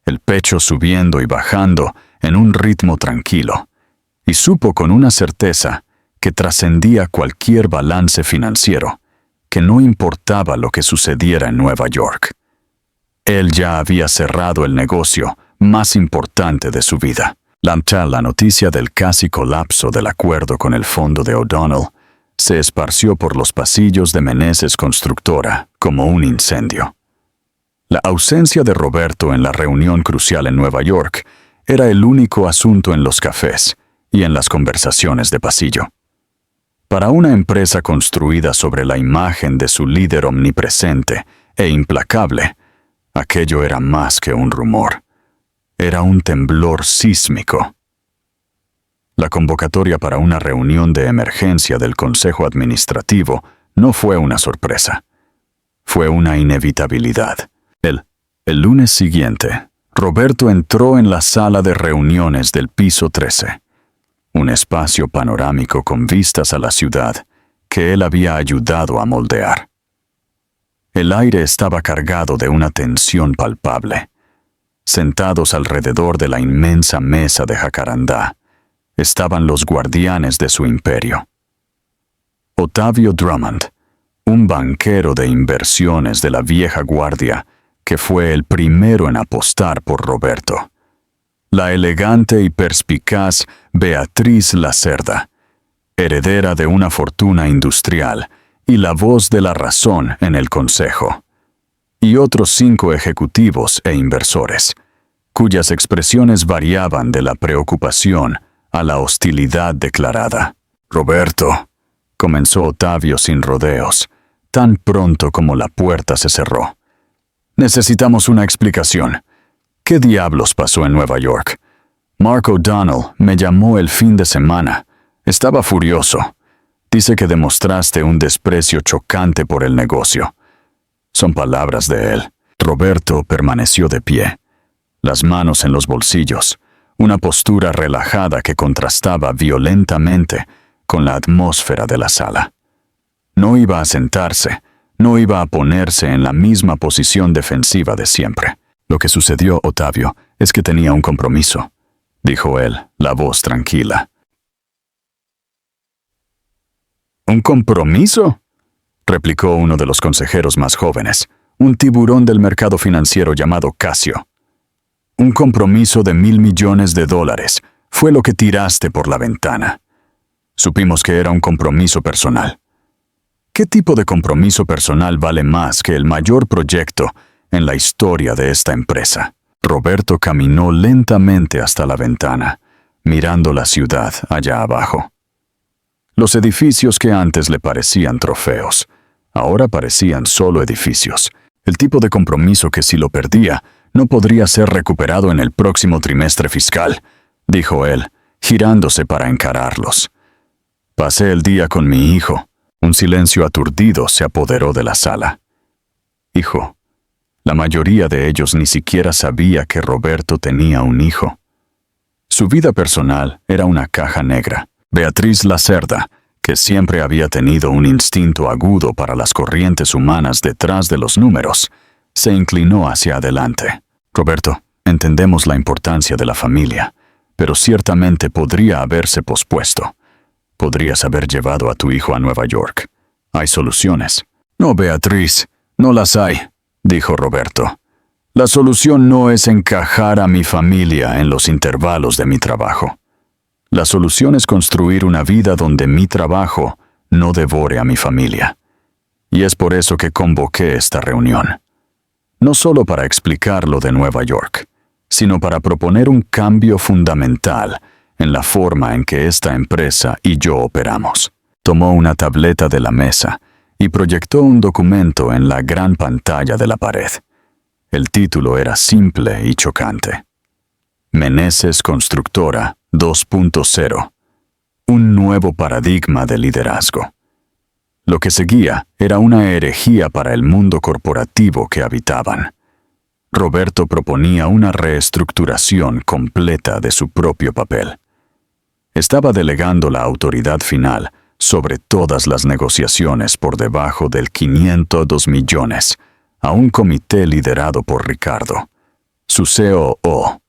el pecho subiendo y bajando en un ritmo tranquilo, y supo con una certeza que trascendía cualquier balance financiero, que no importaba lo que sucediera en Nueva York. Él ya había cerrado el negocio más importante de su vida. La noticia del casi colapso del acuerdo con el fondo de O'Donnell se esparció por los pasillos de Menezes Constructora como un incendio. La ausencia de Roberto en la reunión crucial en Nueva York era el único asunto en los cafés y en las conversaciones de pasillo. Para una empresa construida sobre la imagen de su líder omnipresente e implacable, aquello era más que un rumor. Era un temblor sísmico. La convocatoria para una reunión de emergencia del Consejo Administrativo no fue una sorpresa. Fue una inevitabilidad. El lunes siguiente, Roberto entró en la sala de reuniones del piso 13, un espacio panorámico con vistas a la ciudad que él había ayudado a moldear. El aire estaba cargado de una tensión palpable. Sentados alrededor de la inmensa mesa de jacarandá, estaban los guardianes de su imperio. Otavio Drummond, un banquero de inversiones de la vieja guardia, que fue el primero en apostar por Roberto. La elegante y perspicaz Beatriz Lacerda, heredera de una fortuna industrial y la voz de la razón en el consejo. Y otros 5 ejecutivos e inversores, cuyas expresiones variaban de la preocupación a la hostilidad declarada. «Roberto», comenzó Otavio sin rodeos, tan pronto como la puerta se cerró. «Necesitamos una explicación. ¿Qué diablos pasó en Nueva York? Mark O'Donnell me llamó el fin de semana. Estaba furioso. Dice que demostraste un desprecio chocante por el negocio». Son palabras de él. Roberto permaneció de pie, las manos en los bolsillos, una postura relajada que contrastaba violentamente con la atmósfera de la sala. No iba a sentarse, no iba a ponerse en la misma posición defensiva de siempre. «Lo que sucedió, Otavio, es que tenía un compromiso», dijo él, la voz tranquila. «¿Un compromiso?», replicó uno de los consejeros más jóvenes, un tiburón del mercado financiero llamado Casio. «Un compromiso de $1,000 millones. Fue lo que tiraste por la ventana. Supimos que era un compromiso personal. ¿Qué tipo de compromiso personal vale más que el mayor proyecto en la historia de esta empresa?» Roberto caminó lentamente hasta la ventana, mirando la ciudad allá abajo. Los edificios que antes le parecían trofeos, ahora parecían solo edificios. El tipo de compromiso que si lo perdía, no podría ser recuperado en el próximo trimestre fiscal, dijo él, girándose para encararlos. «Pasé el día con mi hijo». Un silencio aturdido se apoderó de la sala. «Hijo». La mayoría de ellos ni siquiera sabía que Roberto tenía un hijo. Su vida personal era una caja negra. Beatriz Lacerda, que siempre había tenido un instinto agudo para las corrientes humanas detrás de los números, se inclinó hacia adelante. Roberto, entendemos la importancia de la familia, pero ciertamente podría haberse pospuesto. Podrías haber llevado a tu hijo a Nueva York. Hay soluciones. No, Beatriz, no las hay, dijo Roberto. La solución no es encajar a mi familia en los intervalos de mi trabajo. La solución es construir una vida donde mi trabajo no devore a mi familia. Y es por eso que convoqué esta reunión. No solo para explicar lo de Nueva York, sino para proponer un cambio fundamental en la forma en que esta empresa y yo operamos. Tomó una tableta de la mesa y proyectó un documento en la gran pantalla de la pared. El título era simple y chocante. Meneses Constructora 2.0. Un nuevo paradigma de liderazgo. Lo que seguía era una herejía para el mundo corporativo que habitaban. Roberto proponía una reestructuración completa de su propio papel. Estaba delegando la autoridad final sobre todas las negociaciones por debajo del 502 millones a un comité liderado por Ricardo, su COO.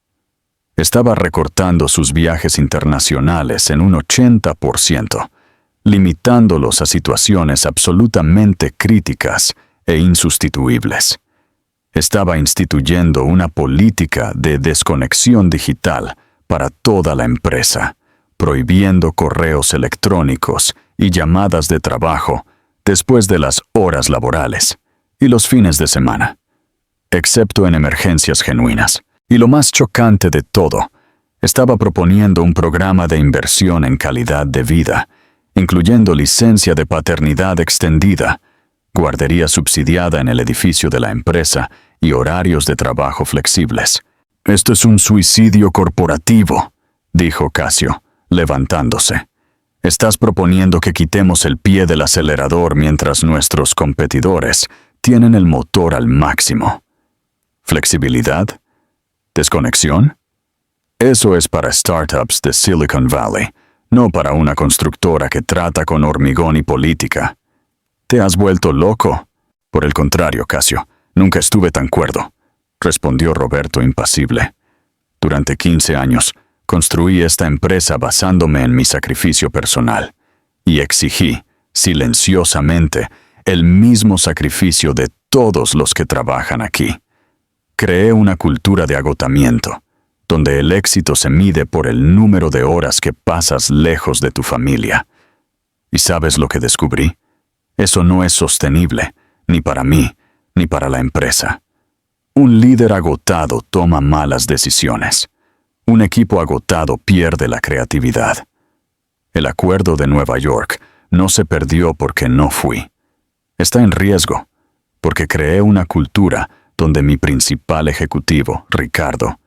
Estaba recortando sus viajes internacionales en un 80%, limitándolos a situaciones absolutamente críticas e insustituibles. Estaba instituyendo una política de desconexión digital para toda la empresa, prohibiendo correos electrónicos y llamadas de trabajo después de las horas laborales y los fines de semana, excepto en emergencias genuinas. Y lo más chocante de todo, estaba proponiendo un programa de inversión en calidad de vida, incluyendo licencia de paternidad extendida, guardería subsidiada en el edificio de la empresa y horarios de trabajo flexibles. «Esto es un suicidio corporativo», dijo Casio, levantándose. «Estás proponiendo que quitemos el pie del acelerador mientras nuestros competidores tienen el motor al máximo. ¿Flexibilidad? ¿Desconexión? Eso es para startups de Silicon Valley, no para una constructora que trata con hormigón y política. ¿Te has vuelto loco?» «Por el contrario, Casio, nunca estuve tan cuerdo», respondió Roberto impasible. «Durante 15 años, construí esta empresa basándome en mi sacrificio personal y exigí, silenciosamente, el mismo sacrificio de todos los que trabajan aquí. Creé una cultura de agotamiento, donde el éxito se mide por el número de horas que pasas lejos de tu familia. ¿Y sabes lo que descubrí? Eso no es sostenible, ni para mí, ni para la empresa. Un líder agotado toma malas decisiones. Un equipo agotado pierde la creatividad. El acuerdo de Nueva York no se perdió porque no fui. Está en riesgo, porque creé una cultura donde mi principal ejecutivo, Ricardo,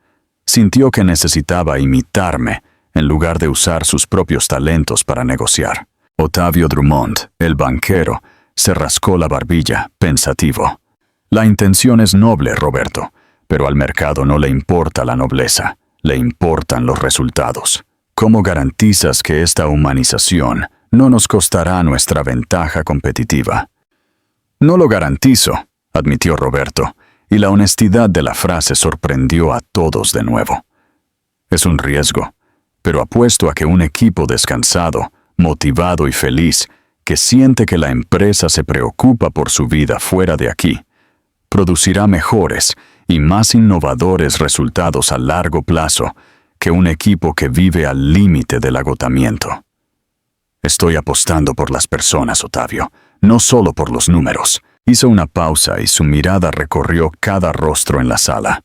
sintió que necesitaba imitarme en lugar de usar sus propios talentos para negociar. Otavio Drummond, el banquero, se rascó la barbilla, pensativo. La intención es noble, Roberto, pero al mercado no le importa la nobleza, le importan los resultados. ¿Cómo garantizas que esta humanización no nos costará nuestra ventaja competitiva? No lo garantizo, admitió Roberto, y la honestidad de la frase sorprendió a todos de nuevo. Es un riesgo, pero apuesto a que un equipo descansado, motivado y feliz, que siente que la empresa se preocupa por su vida fuera de aquí, producirá mejores y más innovadores resultados a largo plazo que un equipo que vive al límite del agotamiento. Estoy apostando por las personas, Otavio, no solo por los números. Hizo una pausa y su mirada recorrió cada rostro en la sala.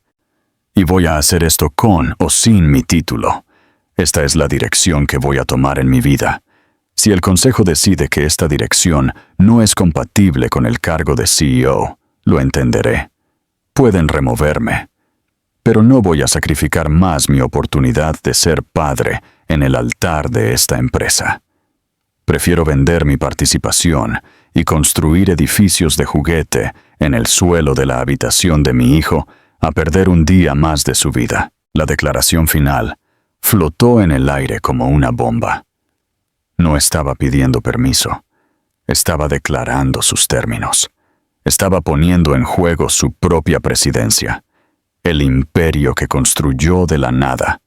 Y voy a hacer esto con o sin mi título. Esta es la dirección que voy a tomar en mi vida. Si el consejo decide que esta dirección no es compatible con el cargo de CEO, lo entenderé. Pueden removerme. Pero no voy a sacrificar más mi oportunidad de ser padre en el altar de esta empresa. Prefiero vender mi participación y construir edificios de juguete en el suelo de la habitación de mi hijo a perder un día más de su vida. La declaración final flotó en el aire como una bomba. No estaba pidiendo permiso. Estaba declarando sus términos. Estaba poniendo en juego su propia presidencia, el imperio que construyó de la nada,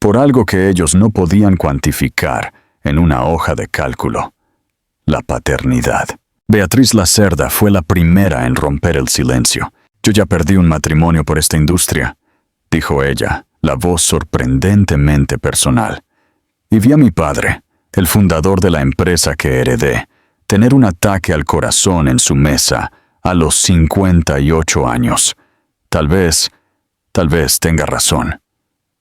por algo que ellos no podían cuantificar en una hoja de cálculo: la paternidad. Beatriz Lacerda fue la primera en romper el silencio. «Yo ya perdí un matrimonio por esta industria», dijo ella, la voz sorprendentemente personal. «Y vi a mi padre, el fundador de la empresa que heredé, tener un ataque al corazón en su mesa a los 58 años. Tal vez tenga razón.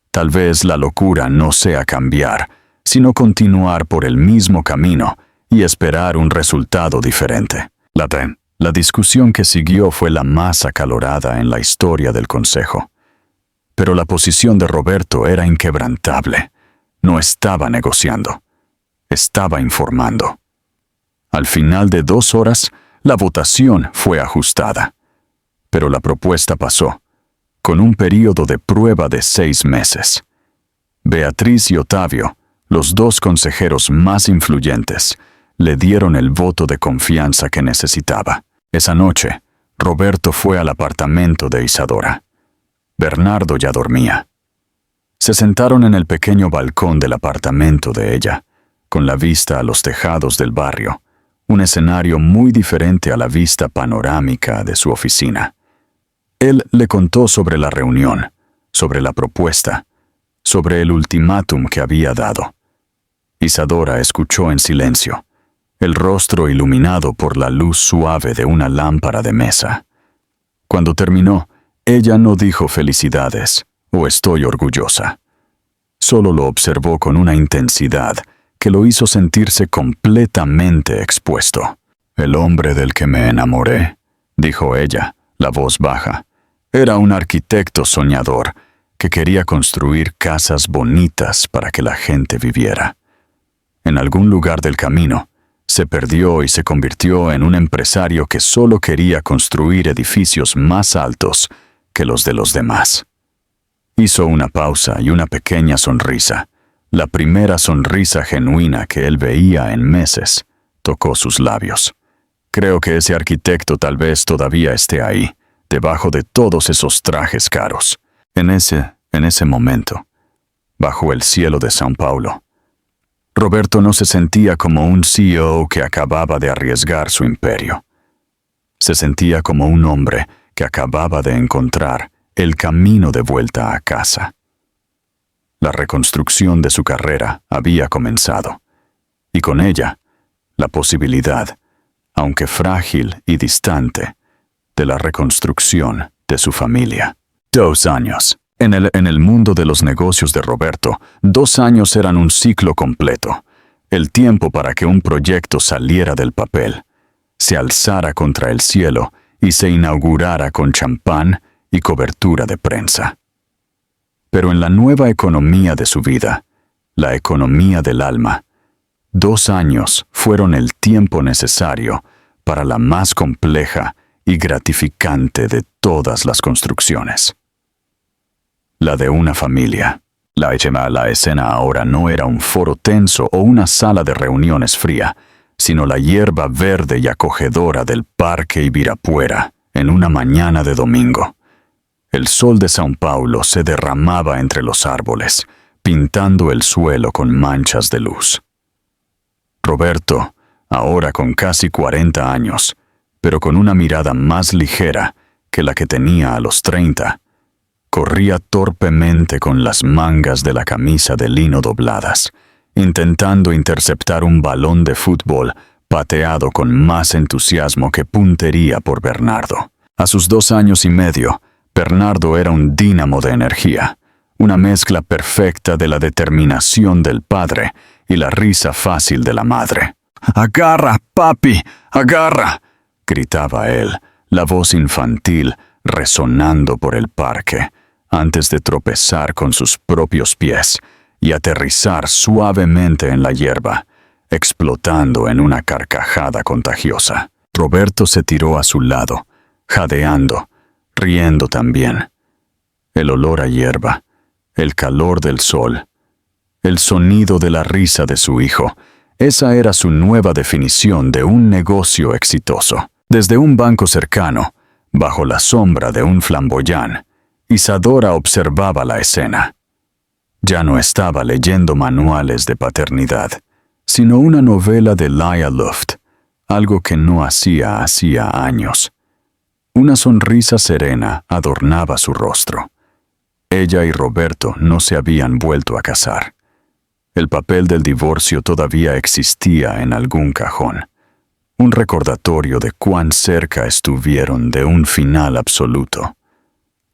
Tal vez la locura no sea cambiar, sino continuar por el mismo camino y esperar un resultado diferente». La discusión que siguió fue la más acalorada en la historia del Consejo. Pero la posición de Roberto era inquebrantable. No estaba negociando. Estaba informando. Al final de 2 horas, la votación fue ajustada. Pero la propuesta pasó, con un período de prueba de 6 meses. Beatriz y Otavio, los 2 consejeros más influyentes, le dieron el voto de confianza que necesitaba. Esa noche, Roberto fue al apartamento de Isadora. Bernardo ya dormía. Se sentaron en el pequeño balcón del apartamento de ella, con la vista a los tejados del barrio, un escenario muy diferente a la vista panorámica de su oficina. Él le contó sobre la reunión, sobre la propuesta, sobre el ultimátum que había dado. Isadora escuchó en silencio, el rostro iluminado por la luz suave de una lámpara de mesa. Cuando terminó, ella no dijo felicidades o estoy orgullosa. Solo lo observó con una intensidad que lo hizo sentirse completamente expuesto. «El hombre del que me enamoré», dijo ella, la voz baja, «era un arquitecto soñador que quería construir casas bonitas para que la gente viviera. En algún lugar del camino, se perdió y se convirtió en un empresario que solo quería construir edificios más altos que los de los demás». Hizo una pausa y una pequeña sonrisa, la primera sonrisa genuina que él veía en meses, tocó sus labios. «Creo que ese arquitecto tal vez todavía esté ahí, debajo de todos esos trajes caros». En ese momento, bajo el cielo de São Paulo, Roberto no se sentía como un CEO que acababa de arriesgar su imperio. Se sentía como un hombre que acababa de encontrar el camino de vuelta a casa. La reconstrucción de su carrera había comenzado, y con ella, la posibilidad, aunque frágil y distante, de la reconstrucción de su familia. 2 años. En el mundo de los negocios de Roberto, 2 años eran un ciclo completo, el tiempo para que un proyecto saliera del papel, se alzara contra el cielo y se inaugurara con champán y cobertura de prensa. Pero en la nueva economía de su vida, la economía del alma, 2 años fueron el tiempo necesario para la más compleja y gratificante de todas las construcciones. La de una familia. La escena ahora no era un foro tenso o una sala de reuniones fría, sino la hierba verde y acogedora del Parque Ibirapuera en una mañana de domingo. El sol de São Paulo se derramaba entre los árboles, pintando el suelo con manchas de luz. Roberto, ahora con casi 40 años, pero con una mirada más ligera que la que tenía a los 30, corría torpemente con las mangas de la camisa de lino dobladas, intentando interceptar un balón de fútbol pateado con más entusiasmo que puntería por Bernardo. A sus 2 años y medio, Bernardo era un dínamo de energía, una mezcla perfecta de la determinación del padre y la risa fácil de la madre. «¡Agarra, papi! ¡Agarra!», gritaba él, la voz infantil resonando por el parque, antes de tropezar con sus propios pies y aterrizar suavemente en la hierba, explotando en una carcajada contagiosa. Roberto se tiró a su lado, jadeando, riendo también. El olor a hierba, el calor del sol, el sonido de la risa de su hijo. Esa era su nueva definición de un negocio exitoso. Desde un banco cercano, bajo la sombra de un flamboyán, Isadora observaba la escena. Ya no estaba leyendo manuales de paternidad, sino una novela de Laia Luft, algo que no hacía años. Una sonrisa serena adornaba su rostro. Ella y Roberto no se habían vuelto a casar. El papel del divorcio todavía existía en algún cajón. Un recordatorio de cuán cerca estuvieron de un final absoluto.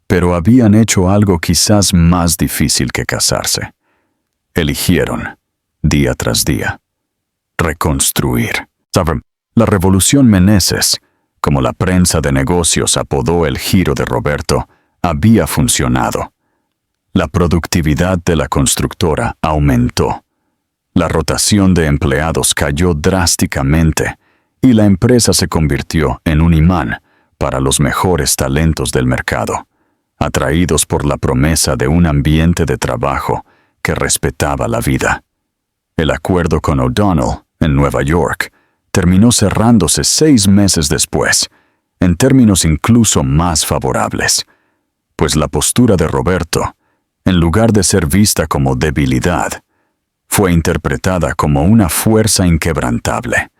Pero habían hecho algo quizás más difícil que casarse. Eligieron, día tras día, reconstruir. ¿Saben? La Revolución Meneses, como la prensa de negocios apodó el giro de Roberto, había funcionado. La productividad de la constructora aumentó. La rotación de empleados cayó drásticamente y la empresa se convirtió en un imán para los mejores talentos del mercado, atraídos por la promesa de un ambiente de trabajo que respetaba la vida. El acuerdo con O'Donnell, en Nueva York, terminó cerrándose 6 meses después, en términos incluso más favorables, pues la postura de Roberto, en lugar de ser vista como debilidad, fue interpretada como una fuerza inquebrantable.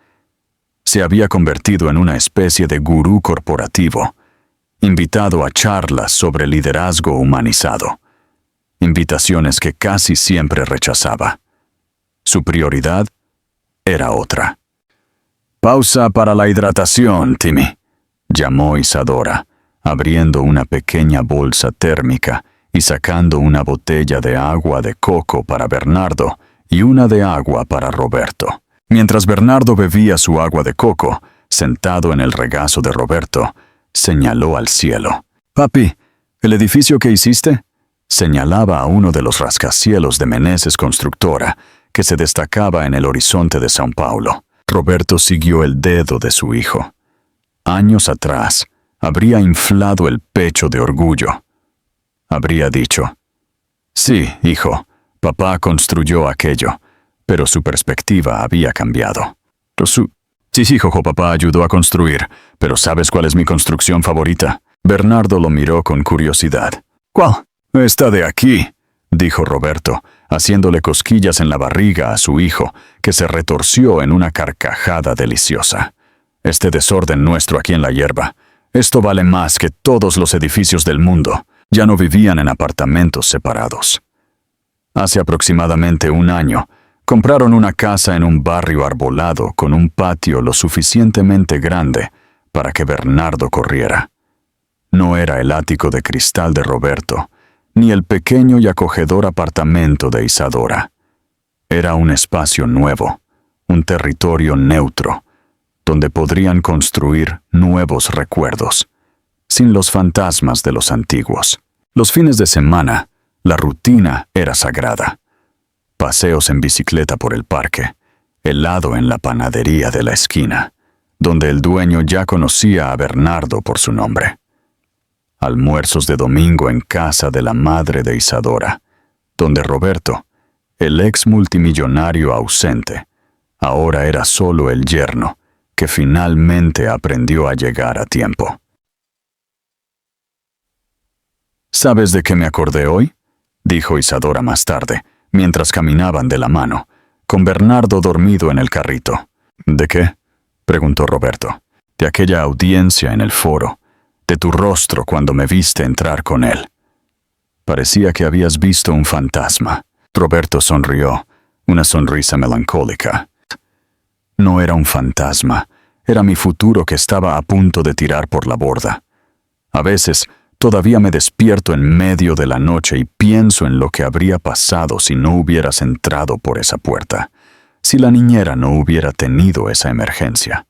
Se había convertido en una especie de gurú corporativo, invitado a charlas sobre liderazgo humanizado, invitaciones que casi siempre rechazaba. Su prioridad era otra. «Pausa para la hidratación, Timmy», llamó Isadora, abriendo una pequeña bolsa térmica y sacando una botella de agua de coco para Bernardo y una de agua para Roberto. Mientras Bernardo bebía su agua de coco, sentado en el regazo de Roberto, señaló al cielo. «Papi, ¿el edificio que hiciste?» Señalaba a uno de los rascacielos de Meneses Constructora, que se destacaba en el horizonte de São Paulo. Roberto siguió el dedo de su hijo. Años atrás, habría inflado el pecho de orgullo. Habría dicho: «Sí, hijo, papá construyó aquello», pero su perspectiva había cambiado. «Sí, hijo, papá ayudó a construir, pero ¿sabes cuál es mi construcción favorita?» Bernardo lo miró con curiosidad. «¿Cuál?» «Esta de aquí», dijo Roberto, haciéndole cosquillas en la barriga a su hijo, que se retorció en una carcajada deliciosa. «Este desorden nuestro aquí en la hierba. Esto vale más que todos los edificios del mundo». Ya no vivían en apartamentos separados. Hace aproximadamente 1 año, compraron una casa en un barrio arbolado con un patio lo suficientemente grande para que Bernardo corriera. No era el ático de cristal de Roberto, ni el pequeño y acogedor apartamento de Isadora. Era un espacio nuevo, un territorio neutro, donde podrían construir nuevos recuerdos, sin los fantasmas de los antiguos. Los fines de semana, la rutina era sagrada. Paseos en bicicleta por el parque, helado en la panadería de la esquina, donde el dueño ya conocía a Bernardo por su nombre. Almuerzos de domingo en casa de la madre de Isadora, donde Roberto, el ex multimillonario ausente, ahora era solo el yerno, que finalmente aprendió a llegar a tiempo. «¿Sabes de qué me acordé hoy?», dijo Isadora más tarde, mientras caminaban de la mano, con Bernardo dormido en el carrito. «¿De qué?», preguntó Roberto. «De aquella audiencia en el foro, de tu rostro cuando me viste entrar con él. Parecía que habías visto un fantasma». Roberto sonrió, una sonrisa melancólica. «No era un fantasma, era mi futuro que estaba a punto de tirar por la borda. A veces, todavía me despierto en medio de la noche y pienso en lo que habría pasado si no hubieras entrado por esa puerta, si la niñera no hubiera tenido esa emergencia.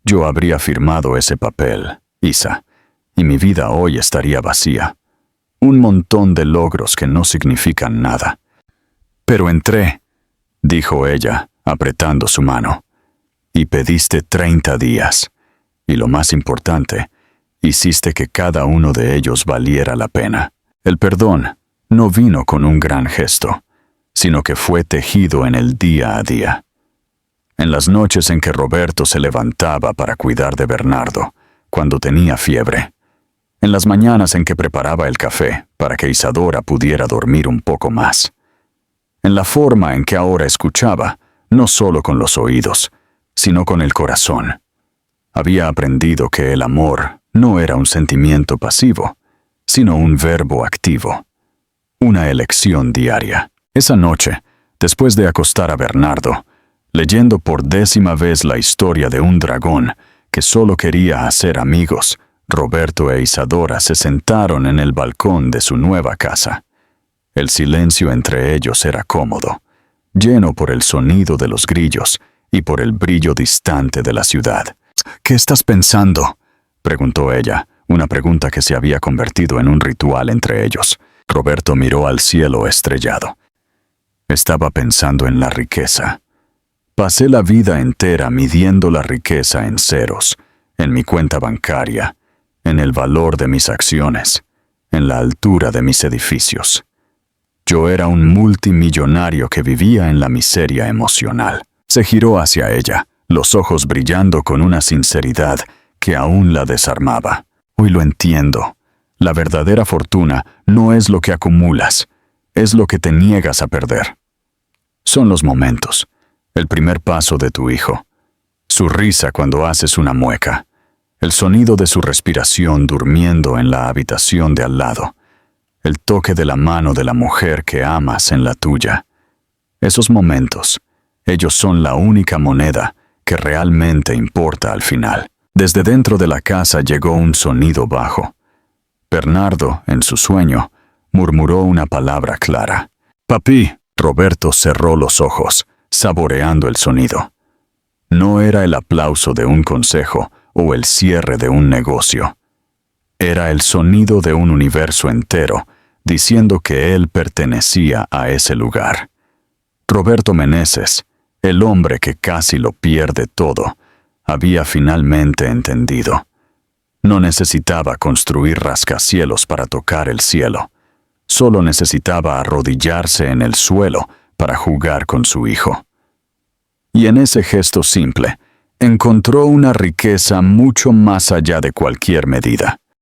Yo habría firmado ese papel, Isa, y mi vida hoy estaría vacía. Un montón de logros que no significan nada. Pero entré», dijo ella, apretando su mano, «y pediste 30 días. Y lo más importante, hiciste que cada uno de ellos valiera la pena. El perdón no vino con un gran gesto. sino que fue tejido en el día a día. En las noches en que Roberto se levantaba para cuidar de Bernardo, cuando tenía fiebre. En las mañanas en que preparaba el café para que Isadora pudiera dormir un poco más. En la forma en que ahora escuchaba, no solo con los oídos, sino con el corazón. Había aprendido que el amor no era un sentimiento pasivo, sino un verbo activo, una elección diaria. Esa noche, después de acostar a Bernardo, leyendo por 10ª vez la historia de un dragón que solo quería hacer amigos, Roberto e Isadora se sentaron en el balcón de su nueva casa. El silencio entre ellos era cómodo, lleno por el sonido de los grillos y por el brillo distante de la ciudad. «¿Qué estás pensando?», preguntó ella, una pregunta que se había convertido en un ritual entre ellos. Roberto miró al cielo estrellado. «Estaba pensando en la riqueza. Pasé la vida entera midiendo la riqueza en ceros, en mi cuenta bancaria, en el valor de mis acciones, en la altura de mis edificios. Yo era un multimillonario que vivía en la miseria emocional». Se giró hacia ella, los ojos brillando con una sinceridad que aún la desarmaba. «Hoy lo entiendo. La verdadera fortuna no es lo que acumulas, es lo que te niegas a perder. Son los momentos, el primer paso de tu hijo, su risa cuando haces una mueca, el sonido de su respiración durmiendo en la habitación de al lado, el toque de la mano de la mujer que amas en la tuya. Esos momentos, ellos son la única moneda que realmente importa al final». Desde dentro de la casa llegó un sonido bajo. Bernardo, en su sueño, murmuró una palabra clara. «Papi». Roberto cerró los ojos, saboreando el sonido. No era el aplauso de un consejo o el cierre de un negocio. Era el sonido de un universo entero, diciendo que él pertenecía a ese lugar. Roberto Meneses, el hombre que casi lo pierde todo, había finalmente entendido. No necesitaba construir rascacielos para tocar el cielo. Solo necesitaba arrodillarse en el suelo para jugar con su hijo. Y en ese gesto simple, encontró una riqueza mucho más allá de cualquier medida.